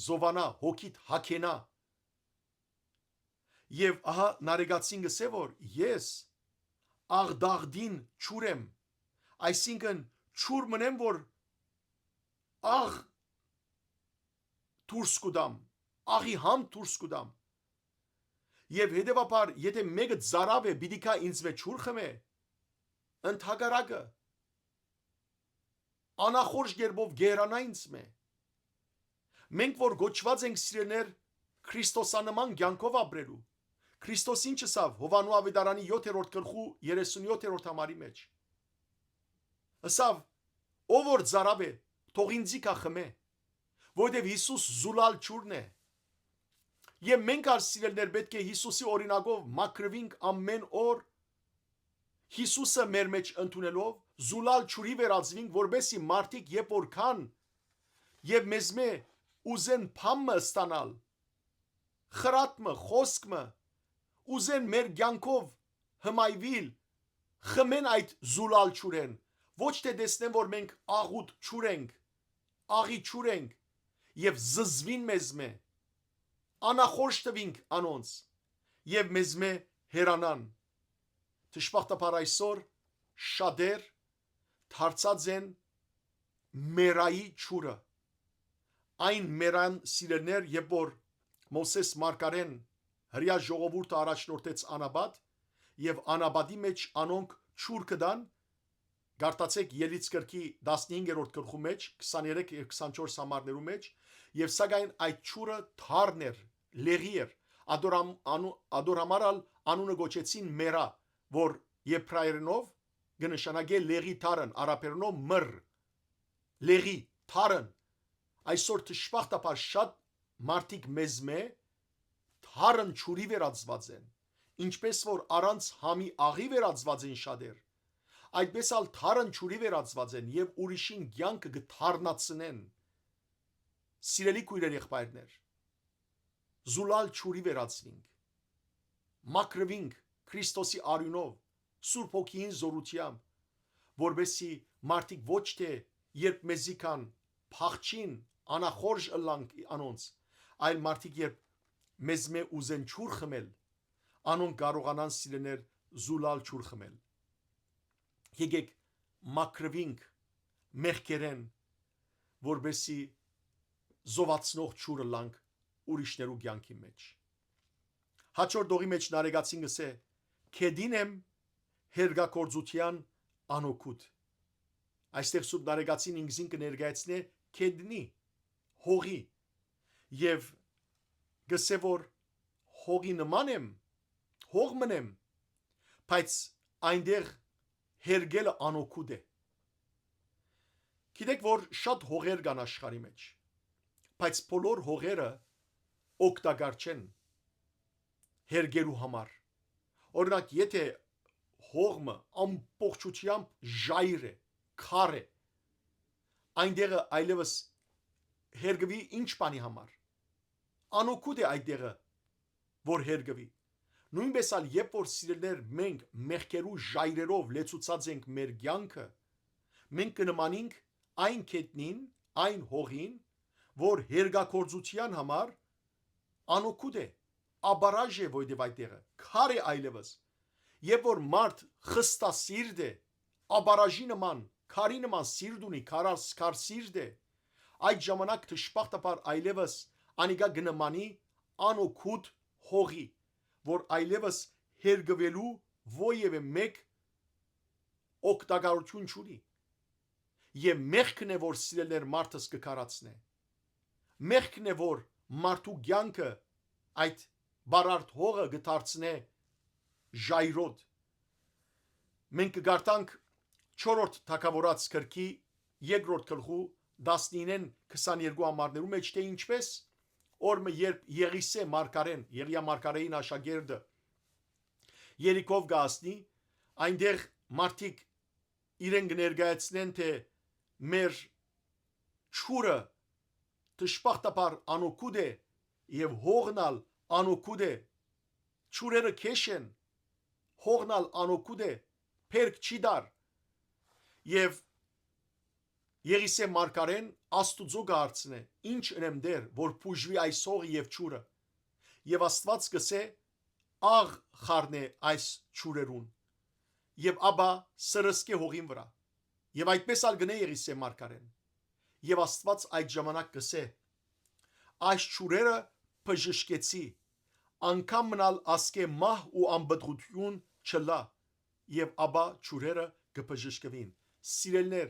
զովանա, հոգիդ հագենա։ Եվ ահա նարեգացին գսե որ ես աղդաղդին չուր եմ, այսինքն չուր մնեմ որ աղ դուրս կուդամ, աղի համ դուրս կուդամ։ Եվ հետևաբար եթե մեկը ծարավ է պիտի կա ինձ մեջ չուր խմե, ընդհակառակը անախորժ գերբով գերանա ինձ մե։ Մենք որ գոչված ենք սիրելներ Քրիստոսանման կյանքով ապրելու, Քրիստոս ինչ ասավ Հովանու ավետարանի 7-րդ գլխու 37-րդ համարի մեջ։ Ասավ ով որ ծարավ է, թող ինձի կա խմե, որովհետև Հիսուս զուլալ չուրն է։ Եվ մենք ալ սիրելներ պետք է Հիսուսի օրինակով մաքրվենք ամեն օր, Հիսուսը մեր մեջ ընդունելով զուլալ չուրի վերածվենք, որբեսի մարդիկ երբ որ կան եւ մեզ մե ուզեն փամը ստանալ, խրատմը, խոսքմը, ուզեն մեր կյանքով հմայվիլ, խմեն այդ զուլալ չուրեն, ոչ թե տեսնեն որ մենք աղուտ չուր ենք, աղի չուր ենք եւ զզվին մեզ մե, անախորժ տվինք անոնց եւ մեզ մե հերանան։ Դժբախտաբար այսօր շատեր դարձած են մերայի չուրը, այն մերան սիրելներ, երբ որ Մովսես Մարգարեն հրյա ժողովուրդը առաջնորդեց Անաբադ եւ Անաբադի մեջ անոնք չուր կդան, գարտացեք Ելից գրքի 15-րդ գլխու մեջ 23 եւ 24 համարներու մեջ, եւ սակայն այդ չուրը թարն էր, լեղի էր, ադորամարալ անունը գոչեցին մերա, որ եբրայերենով կնշանակե լեղի թարն, արաբերենով մր, լեղի թարն։ Այսօր դժբախտաբար շատ մարդիկ մեզ մե թարն չուրի վերածված են, ինչպես որ առանց համի աղի վերածված են շատեր, այդպես ալ թարն չուրի վերածված են եւ ուրիշին կյանքը գթարնացնեն։ Սիրելի քույրեր եղբայրներ, զուլալ չուրի վերածվինք, մաքրվինք Քրիստոսի արյունով, Սուրբ Հոգին զորությամբ, որբեսի մարդիկ ոչ թե երբ մեզի կան փախչին, անախորժ ըլլանք անոնց, այլ մարդիկ երբ մեզ մե ուզեն չուր խմել, անոնք կարողանան սիրելներ զուլալ չուր խմել։ Եկեք մաքրվինք մեղքերեն, որբեսի զովացնող չուրը լանք ուրիշներու կյանքի մեջ։ Հաջորդողի մեջ նարեգացին գսե, քեդին եմ հերգակորձության անօգուտ։ Այստեղ սուրբ նարեգացին ինքզին կներկայացնե քեդնի, հողի, եւ գսե որ հողի նման եմ, հող մնեմ, բայց այնտեղ հերգելը անօգուտ է։ Գիտեք որ շատ հողեր կան աշխարհի մեջ, բայց բոլոր հողերը օգտակար չեն հերգելու համար։ Օրինակ, եթե հողմը ամբողջությամբ ժայր է, քար է, այնտեղը այլևս հերգվի ինչ բանի համար, անօգուտ է այդտեղը, որ հերգվի, նույնպես ալ երբ որ սիրելներ մենք մեղքերու ժայրերով լեցուցած ենք մեր կյանքը, մենք կնմանենք այն կետնին, այն հողին, որ հերգակորձության համար անօգուտ է, աբարաժ է, որտեղ այդտեղը քար է այլևս, երբ որ մարդ խստասիրտ է, աբարաժի նման, քարի նման սիրտ ունի, քար սիրտ է, այդ ժամանակ դժբախտաբար այլևս անիկա գնմանի անօգուտ հողի, որ այլևս հերգվելու ովևէ մեկ օգտակարություն չունի, եւ մեղքն է, որ սիրելներ մարդս կկարացնե, մեղքն է, որ մարդու կյանքը այդ բարարդ հողը գդարցնե ժայրոտ։ Մենք կգարտանք 4-րդ թագավորաց գրքի 2-րդ գլխու 19-ին 22 ամառներու մեջ թե ինչպես օրը երբ Եղիսե մարգարեն, Եղիա մարգարեին աշակերտը Երիկով գասնի, այնտեղ մարդիկ իրեն կներկայացնեն թե մեր ճուրը դժբախտաբար անօգուտ է եւ հողնալ անօգուտ է, ճուրերը քեշ են, հողնալ անօգուտ է, փերք չի դար եւ Եղիսե մարգարեն Աստուծո գարցնե, ինչ ընեմ դեր, որ փուժվի այս հողը եւ ճուրը, եւ Աստված կսե աղ խառնե այս ճուրերուն, եւ աբա սրսկե հողին վրա, եւ այդպես ալ գնե Եղիսե մարգարեն, եւ Աստված այդ ժամանակ կսե այս ճուրերը բժշկեցի, անգամ մնալ ասկե մահ ու անբդղություն չլա, եւ աբա ճուրերը կբժշկվին։ Սիրելներ,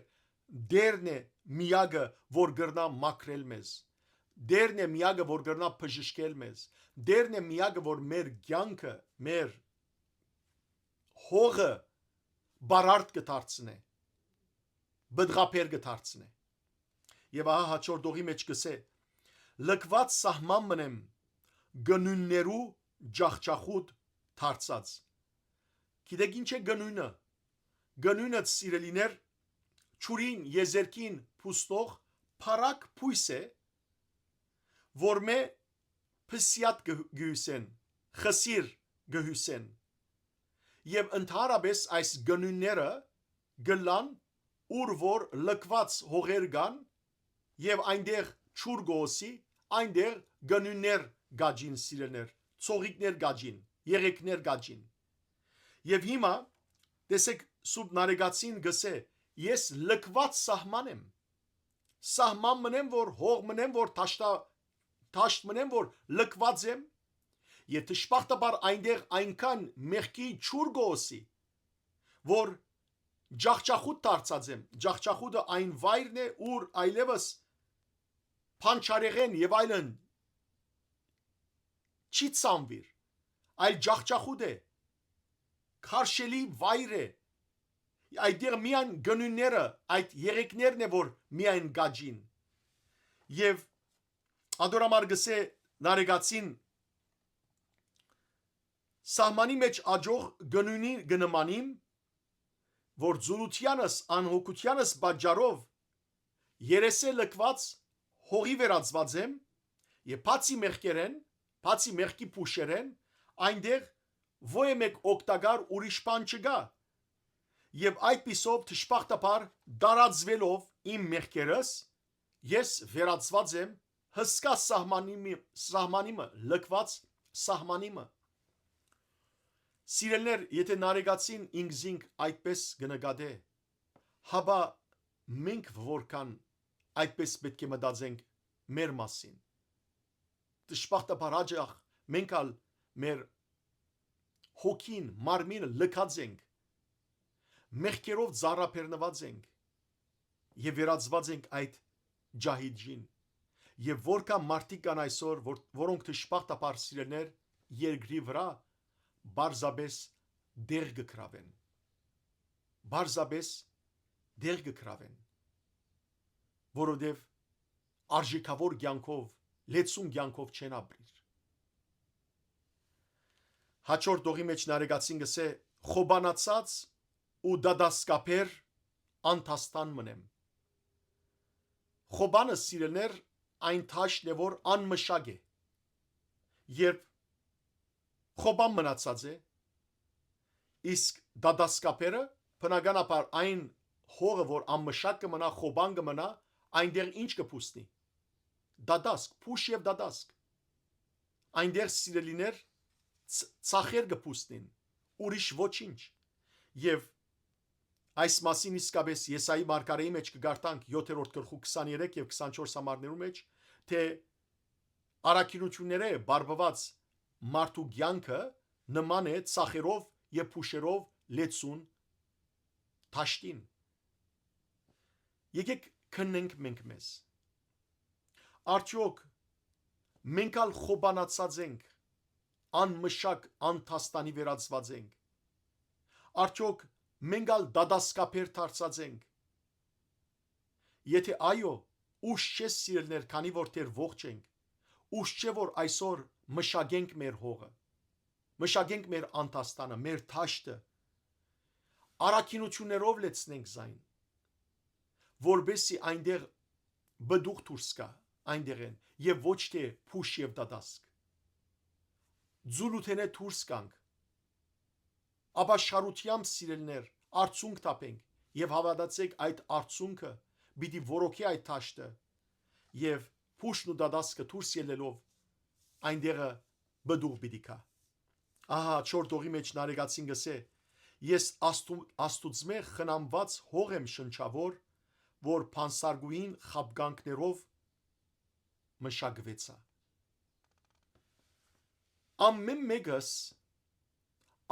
Դերն է միագը, որ գրնա մաքրել մեզ, Դերն է միագը, որ գրնա բժշկել մեզ, Դերն է միագը, որ մեր կյանքը, մեր հողը բարարդ կդարձնե, բդղափեր կդարձնե։ Եվ ահա հաջորդ դողի մեջ կսե. լքված սահման մնեմ գնուններու ջախջախուտ դարձած։ Գիտեք ինչ է գնունը։ Գնունը սիրելիներ ճուրին եզերքին փուստող փարակ փույս է, որ մե փսիատ գհյուսեն, խսիր գհյուսեն, եւ ընդհանրապես այս գնունները գլան ուր որ լքված հողեր կան եւ այնտեղ ճուր գոսի, այնտեղ գնուններ գաջին սիրելներ, ծողիկներ գաջին, եղեկներ գաջին։ Եվ հիմա տեսեք Սուրբ Նարեգացին գսե ես լքված սահման եմ, սահման մնեմ, որ հող մնեմ, որ թաշտ մնեմ, որ լքված եմ, եւ դժբախտաբար այնտեղ այնքան մեղքի ճուր գոսի, որ ջախջախուտ դարձած եմ, ջախջախուտը այն վայրն է, ուր այլևս փանչարեղեն եւ այլն չի ցանվիր, այլ ջախջախուտ է, քարշելի վայր է, այդտեղ միայն գնունները, այդ եղեկներն է, որ միայն գաջին։ Եվ ադորամար գսե նարեգացին սահմանի մեջ աջող գնունի գնմանիմ, որ ձուրությանս, անհոգությանս բաջարով երեսե լքված հողի վերածված եմ եւ բացի մեղքերեն, բացի մեղքի փուշերեն, այնտեղ ո՞ե մեկ օգտակար ուրիշ բան չկա։ Եվ այդպիսով դժբախտաբար դարածվելով իմ մեղքերս, ես վերածված եմ հսկա սահմանիմը, լքված սահմանիմը։ Սիրելներ, եթե նարեգացին ինքզինք այդպես գնկադե, հաբա մենք որքան այդպես պետք է մտածենք մեր մասին։ Դժբախտաբար հաճախ մենք ալ մեր հոգին, մարմինը լքած ենք, մեղքերով ծառափեռնված ենք եւ վերածված ենք այդ ջահիջին եւ որքան մարդիկ կան այսօր որոնք դժբախտաբար սիրելներ երկրի վրա բարձաբես դեր գկրավեն որովհետեւ արժեքավոր կյանքով լեցուն կյանքով չեն ապրիր։ Հաջորդ դողի մեջ նարեգացին գսե խոբանացած ու դադասկապեր անթաստան մնեմ։ Խոբանը սիրելներ այն թաշն է, որ անմշակ է։ Երբ խոբան մնացած է, իսկ դադասկապերը բնականաբար այն հողը, որ անմշակ կմնա, խոբան կմնա, այնտեղ ինչ կփուսնի։ Դադասկ, փուշ եւ դադասկ։ Այնտեղ սիրելիներ ցախեր կփուսնին, ուրիշ ոչինչ։ Եվ այս մասին իսկապես Եսայի մարգարեի մեջ կգարտանք 7-րդ գլխու 23 եւ 24 համարներու մեջ, թե արաքինությունները բարբված մարդու կյանքը նման է ցախերով եւ փուշերով լեցուն թաշտին։ Եկեք քննենք մենք մեզ։ Արդյոք մենք ալ խոբանացած ենք, անմշակ անթաստանի վերածված ենք։ Արդյոք մենք ալ դադասկապեր դարձած ենք։ Եթե այո, ուշ չէ սիրելներ, քանի որ դեռ ողջ ենք, ուշ չէ որ այսօր մշակենք մեր հողը, մշակենք մեր անթաստանը, մեր թաշտը, արաքինություններով լեցնենք զայն, որբեսի այնտեղ բդուղ դուրս գա, այնտեղ են, եւ ոչ թե փուշ եւ դադասկ։ Ձուլութենե դուրս գանք, ապաշխարությամբ սիրելներ, արցունք տապենք եւ հավատացեք այդ արցունքը պիտի որոքի այդ թաշտը եւ փուշն ու դադասկը դուրս ելելով այնտեղը բդուղ պիտի գա։ Ահա 4 դողի մեջ նարեկացին գսե. ես աստուծմե խնամված հող եմ շնչավոր, որ փանսարգուին խաբկանքներով մշակվեցա։ Ամեն մեկս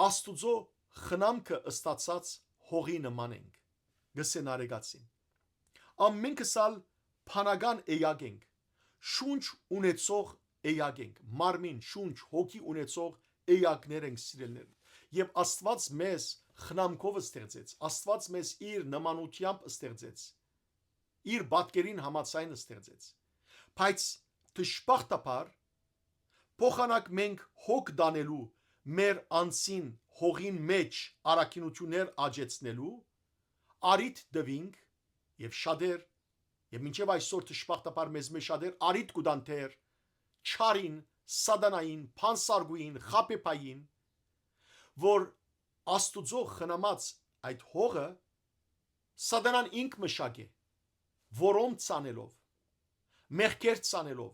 աստուծո խնամքը ստացած հողի նման ենք, գսե նարեկացին։ Ամենքս ալ փանական էյակ ենք, շունչ ունեցող էյակ ենք, մարմին, շունչ, հոգի ունեցող էյակներ ենք սիրելներ։ Եվ Աստված մեզ խնամքով ստեղծեց, Աստված մեզ իր նմանությամբ ստեղծեց, իր պատկերին համաձայն ստեղծեց։ Բայց դժբախտաբար փոխանակ մենք հոգ դանելու մեր անձին հողին մեջ արաքինություններ աճեցնելու արիթ դվինք եւ շատեր եւ մինչեւ այսօր դժբախտաբար մեզ մեջ շատեր արիթ կուտան թեր չարին, սադանային, փանսարգուին, խապեփային, որ աստուծո խնամած այդ հողը սադանան ինք մշակ է, որոմ ցանելով, մեղքեր ցանելով,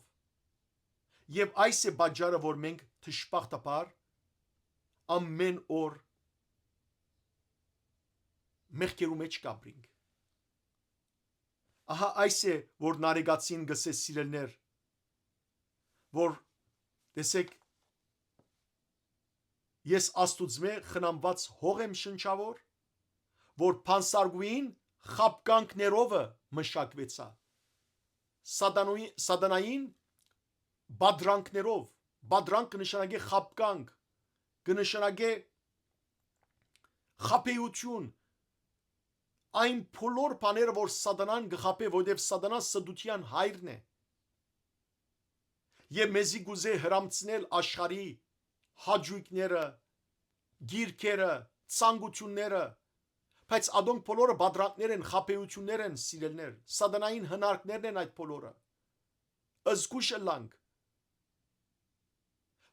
եւ այս է բաժարը, որ մենք դժբախտաբար ամեն օր մեղքերու մեջ կապրինք։ Ահա այս է, որ նարեկացին գսե սիրելներ, որ տեսեք, ես աստուծմե խնամված հող եմ շնչավոր, որ փանսարգուին խաբկանքներովը մշակվեցա, սադանային բադրանքներով, բադրանք կնշանակե խաբկանք, կնշանակե խապեյություն, այն բոլոր բաները, որ սադանան գխապե, որտեղ սադանան սդության հայրն է, եւ մեզի գուզե հրամցնել աշխարհի հաջույքները, գիրքերը, ցանկությունները, բայց ադոնք բոլորը բադրանքներ են, խապեյություններ են, սիրելներ, սադանային հնարքներն են այդ բոլորը։ Զգուշ լանք,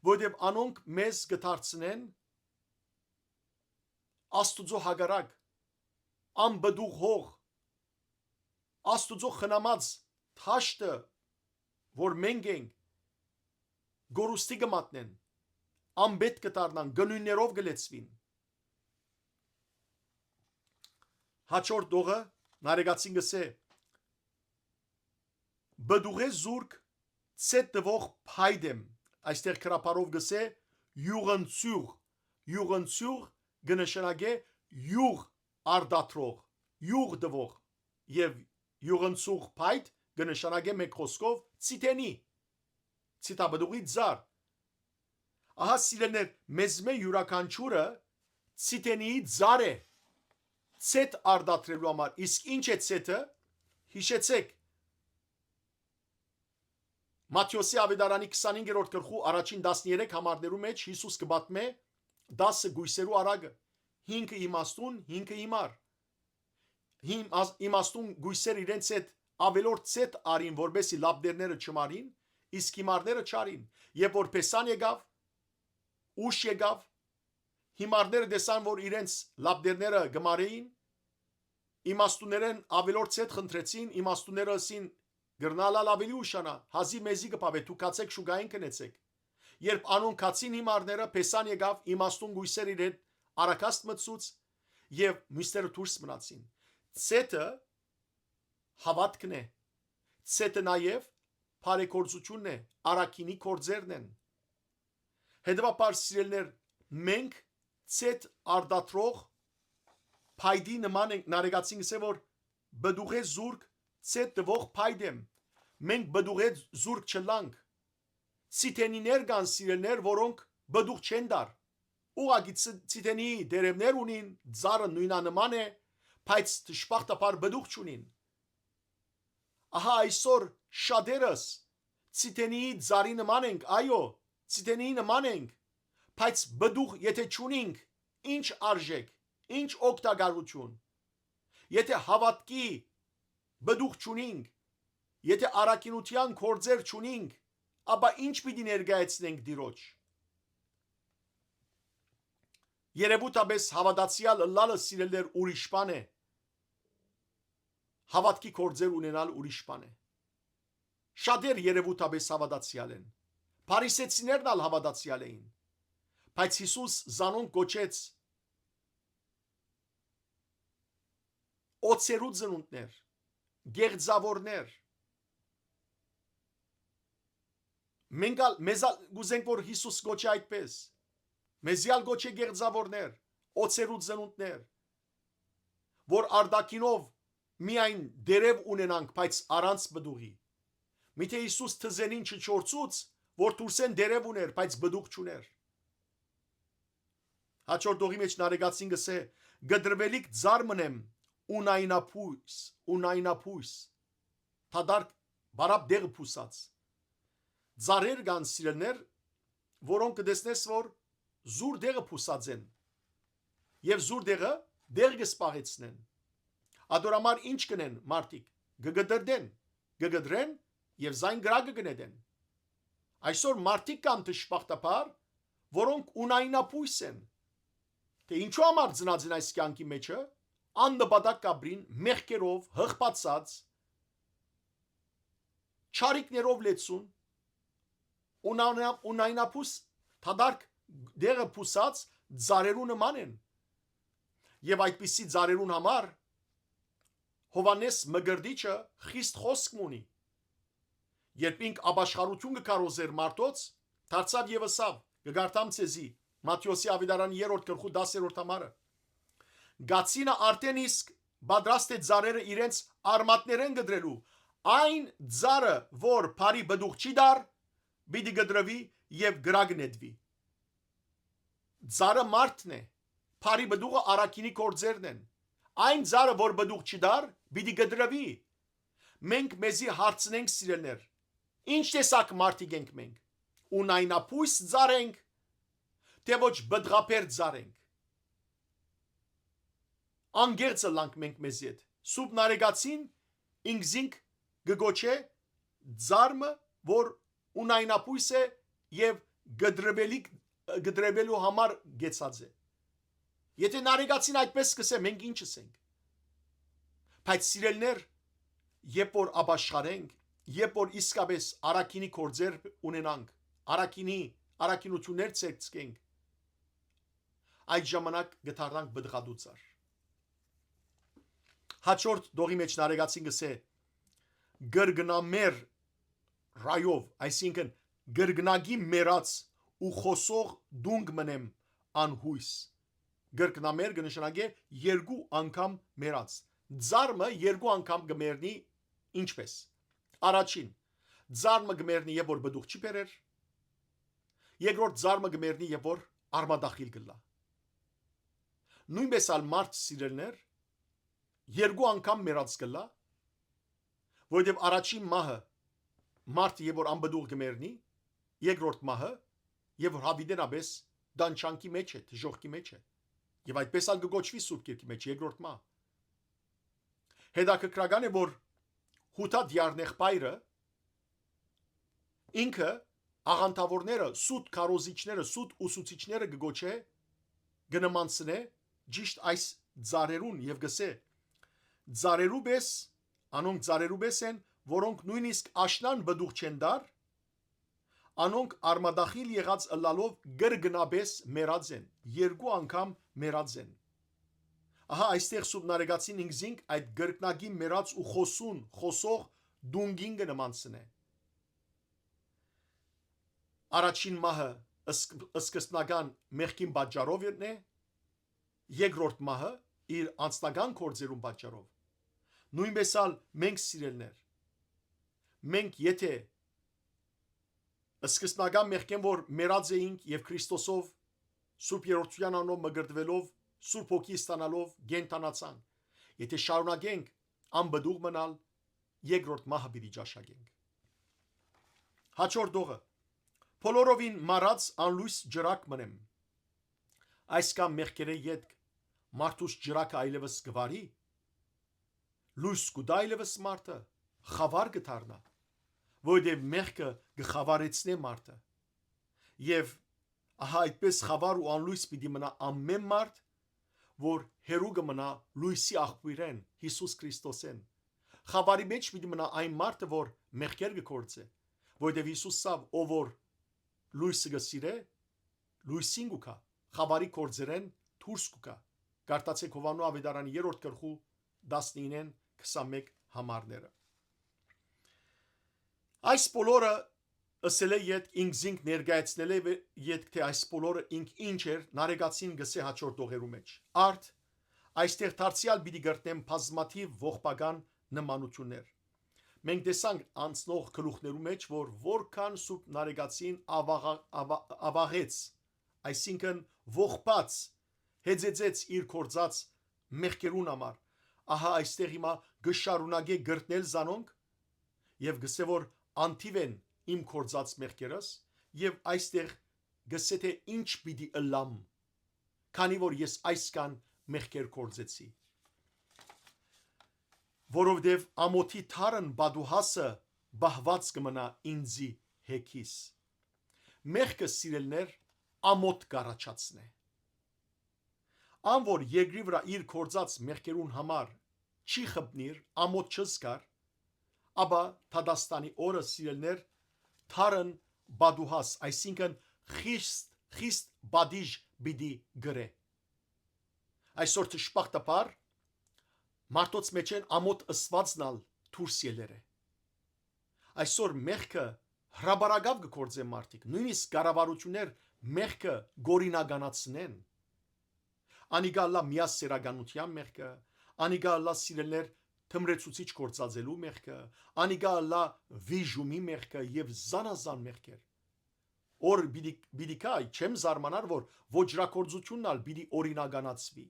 որտեղ անոնք մեզ կդարձնեն աստուծո հագարակ, անբդուղ հող, աստուծո խնամած թաշտը, որ մենք ենք, գորուստի կմատնեն, անբետ կդառնան, գնույներով կլեցվին։ Հաջորդ դողը նարեկացին գսե. բդուղե զուրկ ցետ տվող փայդեմ, այստեղ քրապարով գսե յուղընցյուղ գնշնագե յուղ արդատրող, յուղ դվող եւ յուղընցյուղ փայդ գնշնագե մեկ խոսքով ցիտենի, ցիտաբդուղի ձար։ Ահա սիրելներ, մեզ մե յուրաքանչյուրը ցիտենիի ձար է, ցետ արդատրելու համար, իսկ ինչ է ցետը, հիշեցեք, Մատթեոսի ավետարանի 25-րդ գլխու առաջին 13 համարներու մեջ Հիսուս կպատմե 10 գույսերու արագը 5 իմաստուն, 5 հիմար։ Իմաստուն գույսեր իրենց այդ ավելորդ ցետ արին, որբեսի լաբդերները չմարին, իսկ հիմարները չարին։ Երբ որ Պեսան եկավ, ուշ եկավ, հիմարները տեսան, որ իրենց լաբդերները գմարեին, իմաստուններեն ավելորդ ցետ խնդրեցին, իմաստունները ասին գրնալալ ավելի ուշանա, հազի մեզի կպավե, դու կացեք շուգային կնեցեք։ Երբ անուն կացին հիմարները, Պեսան եկավ, իմաստուն գույսեր իրեն արակաստ մտցուց եւ մյուսները դուրս մնացին։ Ցետը հավատքն է, ցետը նաև բարեգործությունն է, արաքինի գործերն են։ Հետևաբար սիրելներ, մենք ցետ արդատրող փայդի նման ենք, նարեկացին գսե որ բդուղե զուրկ ցետ դվող փայդեմ, մենք բդուղե զուրկ չլանք, ցիտենիներ կան սիրելներ, որոնք բդուղ չեն դար, ուղագի ցիտենի դերևներ ունին, ծառը նույնանման է, բայց դժբախտաբար բդուղ չունին։ Ահա այսօր շատերս ցիտենի ծառի նման ենք, այո, ցիտենի նման ենք, բայց բդուղ եթե չունենք, ինչ արժեք, ինչ օգտակարություն։ Եթե հավատքի բդուղ չունենք, եթե արաքինության գործեր չունենք, ապա ինչ պիտի ներկայացնենք Տիրոջ։ Երևութաբես հավատացյալ լալը սիրելներ ուրիշ բան է, հավատքի գործեր ունենալ ուրիշ բան է։ Շատեր երևութաբես հավատացյալ են, փարիսեցիներն ալ հավատացյալ էին, բայց Հիսուս զանոն կոչեց օծերու ծնունդներ, գեղձավորներ։ Մեզ գուզենք որ Հիսուս գոչե այդպես, մեզյալ գոչե գեղձավորներ, օծերու ծնունդներ, որ արդակինով միայն դերև ունենանք, բայց առանց բդուղի։ Միթե Հիսուս թզենին չչորցուց, որ դուրսեն դերև ուներ, բայց բդուղ չուներ։ Հաջորդ դողի մեջ նարեկացին գսե գդրվելիք ծառ մնեմ ունայնապույս թադարկ բարապ դեղը փուսած ծառեր կան սիրելներ, որոնք կտեսնես որ զուր դեղը փուսած են եւ զուր դեղը դեղ կսպաղեցնեն։ Ադորամար ինչ կնեն մարդիկ, գգդրեն եւ զայն գրագը կնետեն։ Այսօր մարդիկ կան դժբախտաբար, որոնք ունայնապույս են։ Թե ինչու համար ծնած են այս կյանքի մեջը, աննպատակ կաբրին, մեղքերով, հղբացած, չարիքներով լեցուն, ունայնապույս թադարկ դեղը փուսած ծառերու նման են։ Եվ այդպիսի ծառերուն համար Հովանես Մգրդիչը խիստ խոսք ունի։ Երբ ինք ապաշխարություն կկարոզեր մարդոց, դարձավ եւ ասավ, կգարտամ ցեզի Մատթեոսի ավետարանի 3-րդ գլխու 10-րդ համարը։ Գացինը արդեն իսկ պատրաստ է ծառերը իրենց արմատներեն գդրելու, այն ծառը, որ բարի բդուղ չի դար, պիտի գդրվի եւ գրագնեդվի։ Ծառը մարդն է, բարի բդուղը արաքինի գործերն են։ Այն ծառը, որ բդուղ չի դար, պիտի գդրվի։ Մենք մեզի հարցնենք սիրելներ, ինչ տեսակ մարդիկ ենք մենք, ունայնապույս ծառ ենք, թե ոչ բդղապեր ծառ ենք։ Անգերցը լանք մենք մեզի հետ։ Սուրբ նարեկացին ինքզինք գգոչե ծառը, որ ունայնապույս է եւ գդրվելու համար գեցած է։ Եթե նարեկացին այդպես սկսե, մենք ինչ ասենք։ Բայց սիրելներ, երբ որ ապաշխարենք, երբ որ իսկապես արաքինի գործեր ունենանք, արաքինություններ ցերծենք, այդ ժամանակ գտարնանք բդղադու ծառ։ Հաջորդ դողի մեջ նարեկացին գսե գրգնամեր ռայով, այսինքն գրգնագի մերած ու խոսող դունգ մնեմ անհույս։ Գրգնամեր կնշանակե երկու անգամ մերած։ Ծառը երկու անգամ կմեռնի ինչպես։ Առաջին ծառը կմեռնի եւ որ բդուղ չի բերեր։ Երկրորդ ծառը կմեռնի եւ որ արմադախիլ կլա։ Նույնպես ալ մարդ սիրելներ երկու անգամ մեռած կլա, որովհետեւ առաջին մահը մարդ եւ որ անբդուղ կմեռնի, երկրորդ մահը եւ որ հավիդենաբես դանչանքի մեջ է, դժողքի մեջ է։ Եվ այդպես ալ կգոչվի Սուրբ Գիրքի մեջ երկրորդ մահ։ Հետաքրքրական է, որ Հութա դիարնեղբայրը ինքը աղանդավորները, սուտ քարոզիչները, սուտ ուսուցիչները կգոչե, կնմանցնե ճիշտ այս ծառերուն եւ գսե ծառերուբես, անոնք ծառերուբես են, որոնք նույնիսկ աշնան բդուղ չեն դար, անոնք արմադախիլ եղած ըլլալով գրգնաբես մերած են, երկու անգամ մերած են։ Ահա այստեղ Սուրբ Նարեգացին ինքզինք այդ գրկնագի մերած ու խոսող դունգին կնմանցնե։ Առաջին մահը սկզբնական մեղքին պատճառով է, երկրորդ մահը իր անձնական գործերուն պատճառով։ Նույնպես ալ մենք սիրելներ, մենք եթե սկզբնական մեղքեն որ մերած էինք եւ Քրիստոսով Սուրբ Երրորդության անունով մգրտվելով Սուրբ Հոգի ստանալով գենթանացանք, եթե շարունակենք անբդուղ մնալ, երկրորդ մահը պիտի ճաշակենք։ Հաջորդ դողը Բոլորովին մարած անլույս ջրակ մնեմ։ Այս կամ մեղքերի յետք մարդուս ջրակը այլևս գվարի, լույս կուտա այլևս մարդը, խավար կդառնա, որովհետև մեղքը կխավարեցնե մարդը։ Եվ ահա այդպես խավար ու անլույս պիտի մնա ամեն մարդ, որ հերու կմնա լույսի աղբյուրեն Հիսուս Քրիստոսեն։ Խավարի մեջ պիտի մնա այն մարդը, որ մեղքեր կգործե, որովհետև Հիսուսը ով որ լույսը գսիրե, լույսին գուքա, խավարի կործերեն դուրս գուքա։ Գարտացեք Հովանու ավետարանի 3-րդ գլխու 19-21 համարները։ Այս բոլորը ըսել է յետ ինքզինք ներկայացնել է յետ թե այս բոլորը ինք ինչ էր Նարեգացին գսե հաջորդ դողերու մեջ։ Արդ այստեղ դարձյալ պիտի գտնեմ բազմաթիվ ողբական նմանություններ։ Մենք տեսանք անցնող գլուխներու մեջ, որ որքան Սուրբ Նարեգացին ավաղեց, այսինքն ողբած հեծեծեց իր կործած մեղքերուն համար, ահա այստեղ հիմա գշարունակե գրտնել զանոնք եւ գսե որ անթիվ են իմ կործած մեղքերս եւ այստեղ գսե թե ինչ պիտի ըլլամ, քանի որ ես այսքան մեղքեր կործեցի։ Որովհետև ամոթի թարն բադուհասը բահված կմնա ինձի հեքիս։ Մեղքը սիրելներ ամոթ կառաջացնե։ Ան որ երկրի վրա իր կործած մեղքերուն համար չի խփնիր, ամոթ չզգար, ապա Թադաստանի օրը սիրելներ թարն բադուհաս, այսինքն խիստ բադիժ բիդի գրե։ Այսօր ճշմարտաբար մարդոց մեջ են ամոթ ըսվածնալ դուրս ելերը։ Այսօր մեղքը հրաբարագավ կգործեն մարդիկ, նույնիսկ կառավարություններ մեղքը գորինականացնեն։ Անիգալա միասերականության մեղքը, անիգալա սիրելներ թմրեցուցիչ գործածելու մեղքը, անիգալա վիժումի մեղքը եւ զանազան մեղքեր։ Օր բիդիկայ չեմ զարմանար, որ ոչրակորձությունն ալ բիդի օրինականացվի։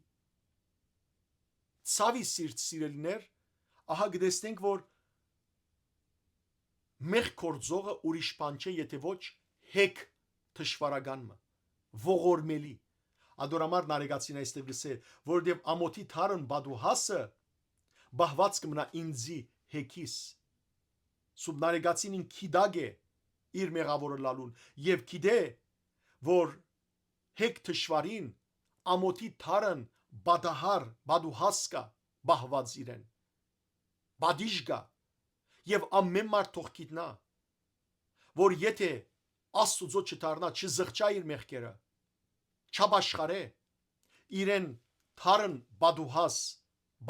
Ցավի սիրտ սիրելիներ, ահա գտեսնենք, որ մեղ կործողը ուրիշ բան չէ, եթե ոչ հեկ թշվարականը, ողորմելի։ Ադորամար Նարեգացին այստեղ գսե, որովհետև ամոթի թարն բադուհասը բահված կմնա ինձի հեքիս։ Սուրբ Նարեգացին ինքիդագ է իր մեղավորը լալուն եւ գիտե, որ հեկ թշվարին ամոթի թարն բադահար բադուհասկա բահված իրեն բադիժգա եւ ամեն մարդ թող գիտնա, որ եթե Աստուծո չդառնա, չզղջա իր մեղքերը, չաշխարե, իրեն թարն բադուհաս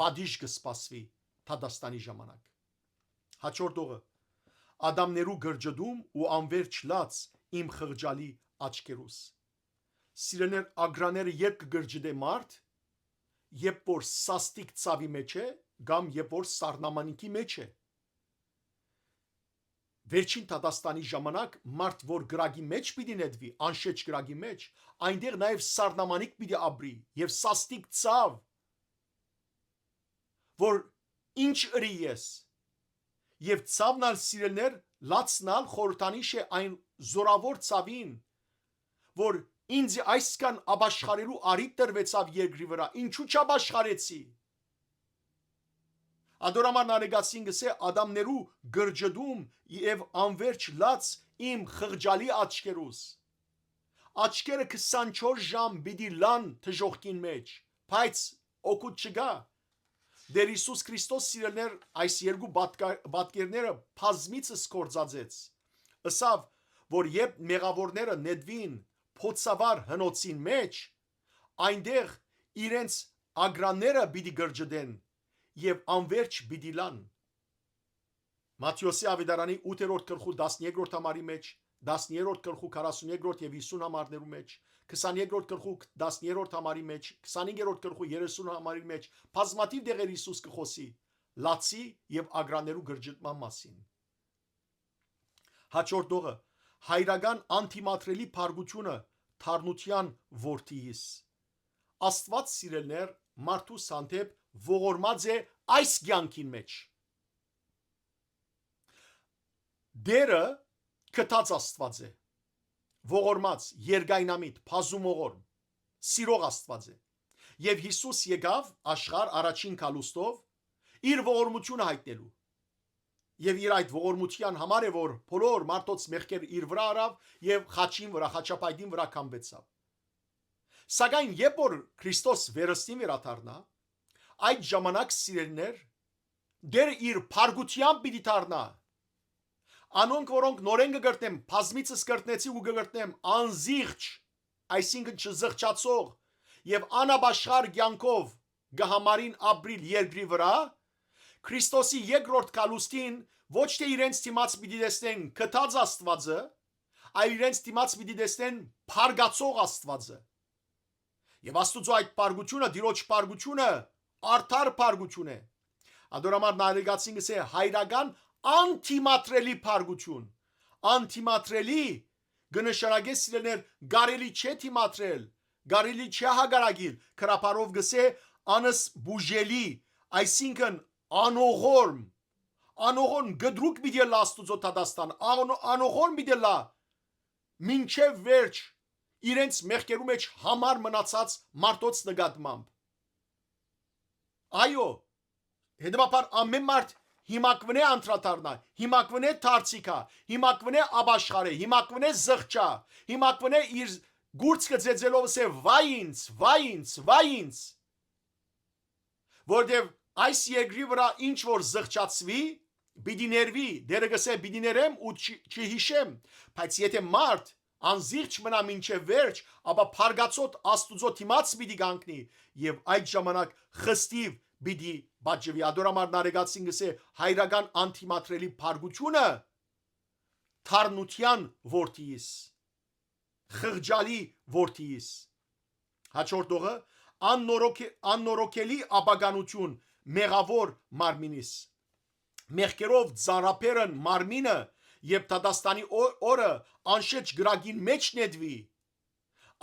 բադիժ կսպասվի Թադաստանի ժամանակ։ Հաջորդ օրը Ադամներու գրջդում ու անverջ լաց իմ խղճալի աչքերուս։ Սիրելներ, ագրաները երբ կգրջդե մարդ, երբ որ սաստիկ ցավի մեջ է, կամ երբ որ սառնամանիքի մեջ է։ Վերջին Թադաստանի ժամանակ մարդ որ գրագի մեջ պիտի նետվի, անշեջ գրագի մեջ, այնտեղ նաև սառնամանիք պիտի ապրի եւ սաստիկ ցավ, որ ինչ ըրի ես եւ ցավնալ սիրելներ լացնալ խորտանիշ է այն զորավոր ցավին, որ ինձ այսքան աբաշխարելու արիտ տրվեցավ երկրի վրա, ինչու չաբաշխարեցի։ Ադորամար նարեգացին գսե ադամներու գրջդում եւ անverջ լաց իմ խղճալի աչքերուս։ Աչքերը 24 ժամ պիտի լան թժողքին մեջ, բայց օգուտ չգա։ Դեր Հիսուս Քրիստոս սիրելներ այս երկու պատկերները բազմիցս կործածեց։ Ըսավ, որ երբ մեղավորները նետվին փոցավար հնոցին մեջ, այնտեղ իրենց ագրանները պիտի գրջդեն եւ անverջ պիտի լան։ Մատթեոսի ավետարանի 8-րդ գլխու 13-րդ համարի մեջ, 10-րդ գլխու 42-րդ եւ 50 համարներու մեջ, 22-րդ գլխու 10-րդ համարի մեջ, 25-րդ գլխու 30 համարի մեջ բազմաթիվ դեղեր Հիսուս կխոսի լացի եւ ագրաներու գրջդման մասին։ Հաջորդողը հայրական անտիմատրելի փարգությունը թարնության որդիիս։ Աստված սիրելներ մարդու սանտեպ ողորմած է այս կյանքին մեջ։ Դերը կտած Աստված է, ողորմած, երգայնամիտ, փազումողորմ, սիրող Աստված է։ Եվ Հիսուս եկավ աշխարհ առաջին կալուստով իր ողորմությունը հայտնելու։ Եվ իր այդ ողորմության համար է որ բոլոր մարդոց մեղքեր իր վրա արավ եւ խաչին վրա, խաչապայտին վրա կանգնեցավ։ Սակայն երբ որ Քրիստոս վերստին վերադառնա, այդ ժամանակ սիրելիներ դեր իր փարգությամբ պիտի դառնա։ Անոնք որոնք նորեն կգրտեմ, բազմիցս կրտնեցի ու կգրտնեմ անզիղջ, այսինքն չզղջացող եւ անաբաշխար կյանքով գահամարին ապրիլ երկրի վրա, Քրիստոսի երկրորդ կալուստին ոչ թե իրենց դիմաց պիտի տեսնեն կտած Աստվածը, այլ իրենց դիմաց պիտի տեսնեն փարգացող Աստվածը։ Եվ Աստուծո այդ փարգությունը, Տիրոջ փարգությունը արդար փարգություն է։ Ադորամար նարեգացին գսե հայրական անտիմատրելի փարգություն։ Անտիմատրելի գնշարագե սիրելներ գարելի չէ թիմատրել, գարելի չէ հագարագիլ, քրապարով գսե անս բուժելի, այսինքն անողորմ գդրուկ պիտի լա Աստուծո դատաստան, անողորմ պիտի լա մինչև վերջ իրենց մեղքերու մեջ համար մնացած մարդոց նկատմամբ։ Այո, հետևաբար ամեն մարդ հիմակվնե անդրադառնա, հիմակվնե դարձիկա, հիմակվնե աբաշխարե, հիմակվնե զղջա, հիմակվնե իր գուրծքը ձեզելով ասե վայ ինձ, վայ ինձ, վայ ինձ։ Որտև այս երկրի վրա ինչ որ զղջացվի, պիտի ներվի, դերը գսե պիտի ներեմ ու չհիշեմ, բայց եթե մարդ անզիղջ մնա մինչև վերջ, ապա փարգացոտ Աստուծո դիմաց պիտի կանգնի եւ այդ ժամանակ խստիվ պիտի բաժվի։ Ադորամար նարեգացին գսե հայրական անտիմատրելի փարգությունը թարնության որդիիս, խղճալի որդիիս։ Հաջորդողը աննորոգելի ապագանություն մեղավոր մարմինիս։ Մեղքերով ծանրապերն մարմինը եւ Տադաստանի օրը անշեջ գրագին մեջ նետվի,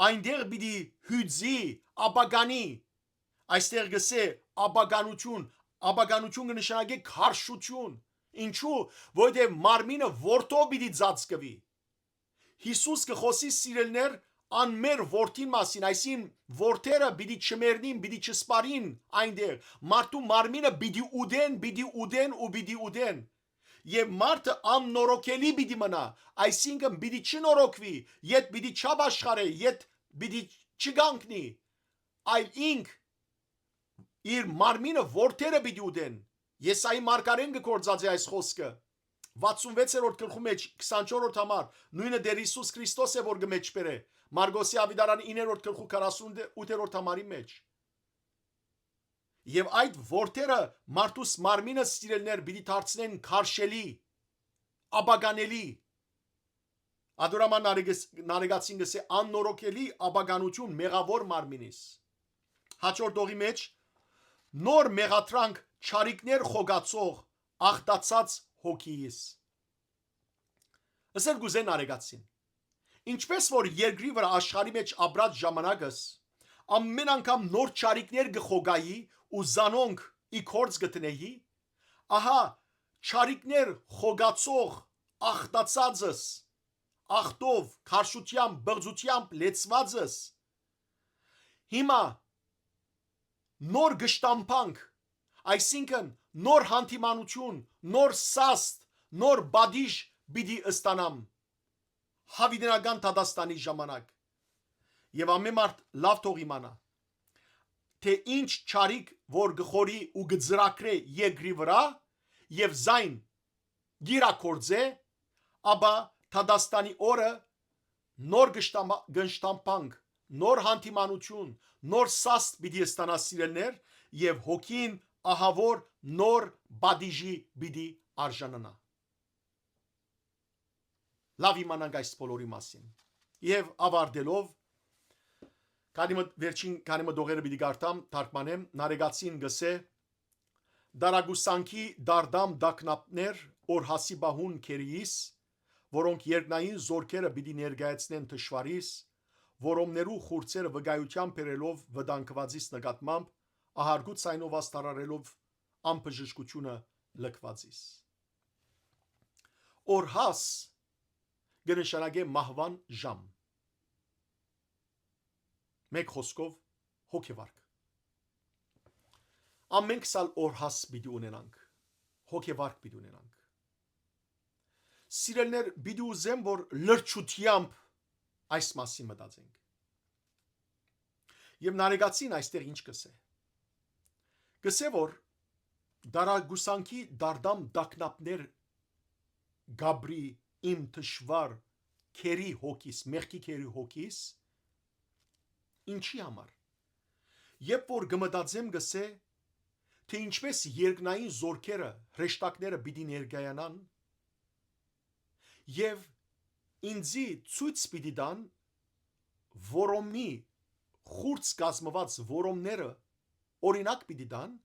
այնտեղ պիտի հյուծի ապագանի, այստեղ գսե ապագանություն կնշանակե քարշություն, ինչու, որովհետեւ մարմինը որդով պիտի ծածկվի։ Հիսուս կխոսի սիրելներ անմեր որդին մասին, այսին որդերը պիտի չմեռնին, պիտի չսպարին այնտեղ, մարդու մարմինը պիտի ուդեն եւ մարդը աննորոգելի պիտի մնա, այսինքն պիտի չնորոգվի, իդ պիտի չաբաշխարե, իդ պիտի չգանկնի, այլ ինք իր մարմինը որդերը պիտի ուդեն։ Եսայի մարգարեն գործած է այս խոսքը 66-րդ գլխու մեջ 24-րդ համար, նույնը դեր Հիսուս Քրիստոս է որ գմեջբեր է Մարգոսի ավետարանի 9-րդ գլխու 48-րդ համարի մեջ։ Եվ այդ որդերը մարդուս մարմինը սիրելներ պիտի դարձնեն քարշելի, ապագանելի։ Ադորաման նարեգացին գսե աննորոգելի ապագանություն մեղավոր մարմինիս։ Հաջորդողի մեջ նոր մեղատրանք չարիքներ խոգացող աղտացած հոգիիս։ Ըսել գուզեն նարեգացին։ Ինչպես որ երկրի վրա աշխարհի մեջ ապրած ժամանակս ամեն անգամ նոր չարիքներ գխոգայի ու զանոնք ի կորց գտնեի, ահա չարիքներ խոգացող աղտացածս ախտով, քարշությամբ, բղձությամբ լեցվածս հիմա նոր գշտամփանք, այսինքն նոր հանդիմանություն, նոր սաստ, նոր բադիժ պիտի ստանամ հավիտենական Դադաստանի ժամանակ եւ ամեն մարդ լավ թող իմանա թե ինչ ճարիք որ գխորի ու գծրակրե երկրի վրա եւ զայն գիրակորձե ապա Դադաստանի օրը նոր գշտամփանք, նոր հանդիմանություն, նոր սաստ պիտի ստանա սիրելներ եւ հոգին ահավոր նոր բադիժի պիտի արժանանա լավ իմանանք այս բոլորի մասին եւ ավարտելով քանի դողերը պիտի գարտամ թարգմանեմ նարեգացին գսե դարագուսանքի դարդամ դակնապներ որ հասի բահուն քերիս որոնք երկնային զորքերը պիտի ներգայացնեն թշվարիս որոմներու խուրձերը վգայությամբ բերելով վտանգվածից նկատմամբ ահարգուց այնով աստարարելով ամբժշկությունը լքվածից օրհաս գնշարագե մահվան ժամ մեկ խոսքով հոգևարք ամենք սալ օրհաս պիտի ունենանք հոգևարք պիտի ունենանք սիրելներ պիտի ուզեմ որ լրջությամբ այս մասի մտածենք եւ նարեգացին այստեղ ինչ կսե որ դարագուսանքի դարդամ դակնապներ գաբրի իմ թշվար քերի հոգիս մեղքի քերի հոգիս ինչի համար երբ որ գմտածեմ գսե թե ինչպես երկնային զորքերը հրեշտակները պիտի ներգայանան եւ ինձի ցույց պիտի տան որոմնի խուրց կազմված որոմները օրինակ պիտի տան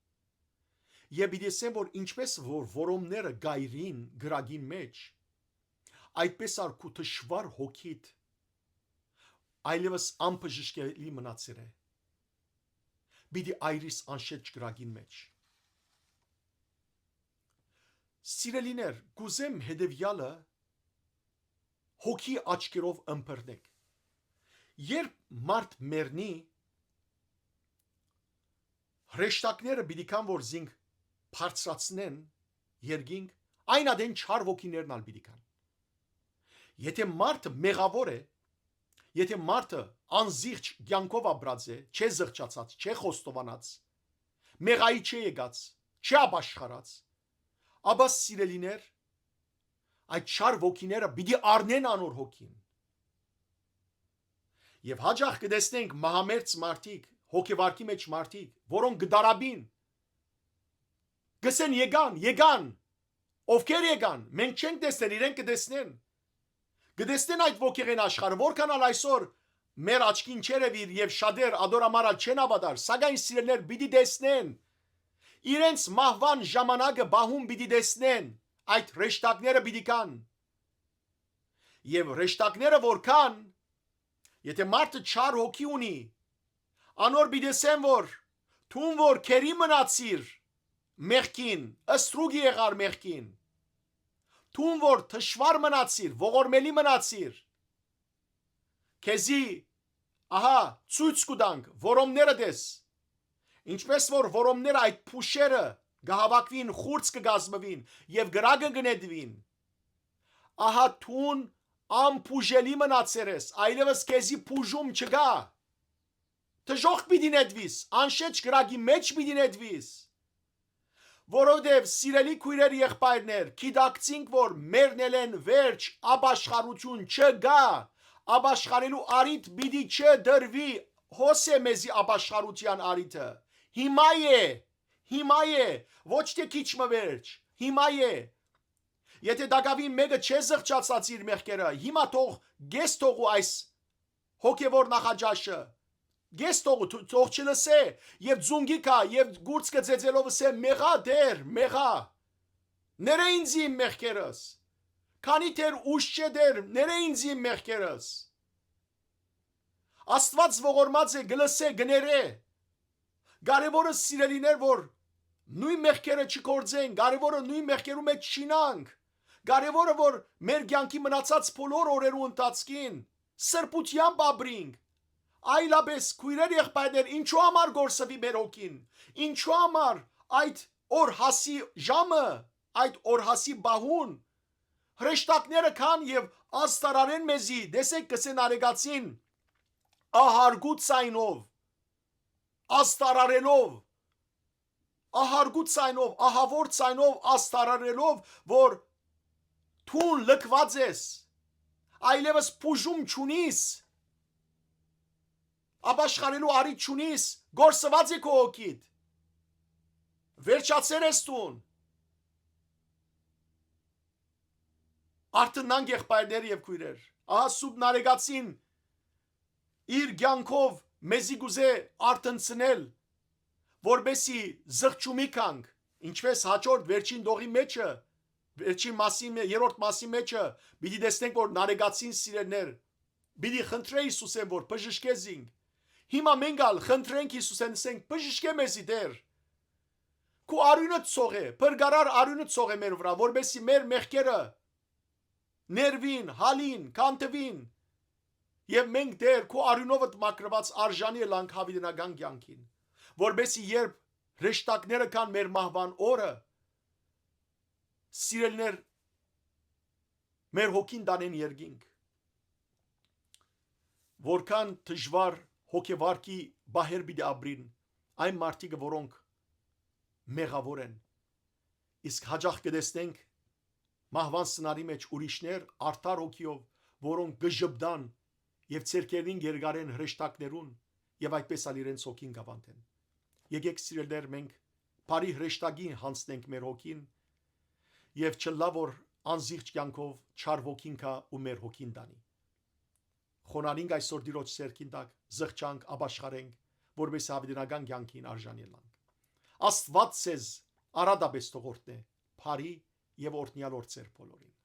եւ պիտի ասեմ որ ինչպես որ որոմները գայրին գրագին մեջ այդպես արքու թշվար հոգիտ այլևս ամբժշկելի մնացել է պիտի այրիս անշեջ գրագին մեջ սիրելիներ գուզեմ հետևյալը հոգի աչքերով ըմբռնեք երբ մարդ մեռնի հրեշտակները պիտի կան որ զինք բարձրացնեն երկինք այն ադեն չար ոգիներն ալ պիտի կան եթե մարդը մեղավոր է եթե մարդը անզիղջ կյանքով ապրած է չէ զղջացած չէ խոստովանած մեղայի չէ եկած չէ ապաշխարած ապա սիրելիներ այդ չար ոգիները պիտի առնեն անոր հոգին եւ հաջող կտեսնենք մահամերձ մարդիկ հոգեվարքի մեջ մարդիկ որոնք գդարաբին գսեն եկան ովքեր եկան մենք չենք տեսնել իրենք կտեսնեն գտեսնեն այդ ոգեղեն աշխարհը որքան ալ այսօր մեր աչքին չերևիր եւ շատեր ադորամարալ չեն ավադար սակայն սիրելներ պիտի տեսնեն իրենց մահվան ժամանակը բահում պիտի տեսնեն այդ հրեշտակները պիտի կան եւ հրեշտակները որքան եթե մարդը չար հոգի ունի անոր պիտի ասեն որ թուն որ քերի մնացիր մեղքին ըստրուգի եղար մեղքին թուն որ թշվար մնացիր ողորմելի մնացիր քեզի ահա ցույց կտանք որոմները դես ինչպես որ որոմները այդ փուշերը գահավակվին խուրց կգազմվին եւ գրագը գնեդվին ահա թուն ամփուժելի մնացեր ես այլևս քեզի փուժում չգա թժող պիտի նետվիս անշեջ գրագի մեջ պիտի նետվիս որովհետև սիրելի քույրեր եղբայրներ գիտակցինք որ մերնել են վերջ ապաշխարություն չգա ապաշխարելու արիթ պիտի չդրվի հոսե մեզի ապաշխարության արիթը հիմա է ոչ թե քիչ մը վերջ հիմա է եթե դակավին մեկը չեզղջացած իր մեղքերը հիմա թող գես թողու այս հոգևոր նախաճաշը գես թող չլսե եւ ձունգի կա եւ գուրծ կծեծելով ասե մեղա դեր մեղա ները ինձ իմ մեղքերս քանի դեր ուշ չէ դեր ները ինձ իմ մեղքերս Աստված ողորմած է գլսե գները կարևորը սիրելիներ որ նույն մեղքերը չկործեն կարևորը նույն մեղքերու մեջ չինանք Կարևորը որ մեր կյանքի մնացած բոլոր օրերու ընթացքին սրբությամբ ապրենք, այլապես քույրեր եղբայրներ, ինչու համար գործվի մեր հոգին, ինչու համար այդ օրհասի ժամը, այդ օրհասի բահուն հրեշտակները կան եւ աստարարեն մեզի, դեսեք կսեն արեգացին ահարգուտ ցայնով, աստարարելով, ահարգուտ ցայնով, ահավոր ցայնով աստարարելով, որ թուն լքված ես, այլևս փուժում չունիս, ապաշխարելու արիթ չունիս, գործված է քո հոգիդ, վերջացեր ես տուն, արթնանք եղբայրներ եւ քույրեր, ահա սուրբ նարեգացին իր կյանքով մեզի գուզե արթնցնել, որբեսի զղջումի կանք, ինչպես հաջորդ վերջին դողի մեջը, վերջին մասի, երրորդ մասի մեջը, պիտի տեսնենք, որ նարեգացին սիրելներ, պիտի խնդրե Հիսուսեն, որ բժշկե զինք, հիմա մենք ալ խնդրենք Հիսուսեն, ասենք, բժշկե մեզի Տեր, քո արյունը ցողե, փրկարար արյունը ցողե մեր վրա, որբեսի մեր մեղքերը ներվին, հալին, կանտվին, եւ մենք Տեր քո արյունովդ մաքրված արժանի ելանք հավիտենական կյանքին, որբեսի երբ հրեշտակները կան մեր մահվան օրը, սիրելներ մեր հոգին դանեն երգինք, որքան դժվար հոգեվարքի բահեր պիտի ապրին այն մարդիկը, որոնք մեղավոր են, իսկ հաջող կտեսնենք մահվան սնարի մեջ ուրիշներ արդար հոգիով, որոնք գժբդան եւ ցերկերին գերգարեն հրեշտակներուն եւ այդպես ալ իրենց հոգին գավանտեն։ Եկեք սիրելներ մենք բարի հրեշտակին հանցնենք մեր հոգին եւ չլա որ անզիղջ կյանքով չար ոգին կա ու մեր հոգին դանի։ Խոնարհինք այսօր Տիրոջ սերքին տակ զղջանք, ապաշխարենք, որպես հավիտենական կյանքին արժանանանք։ Աստված ցեզ արադաբես թողորտնե, բարի եւ օրհնյալ օր ձեր բոլորին։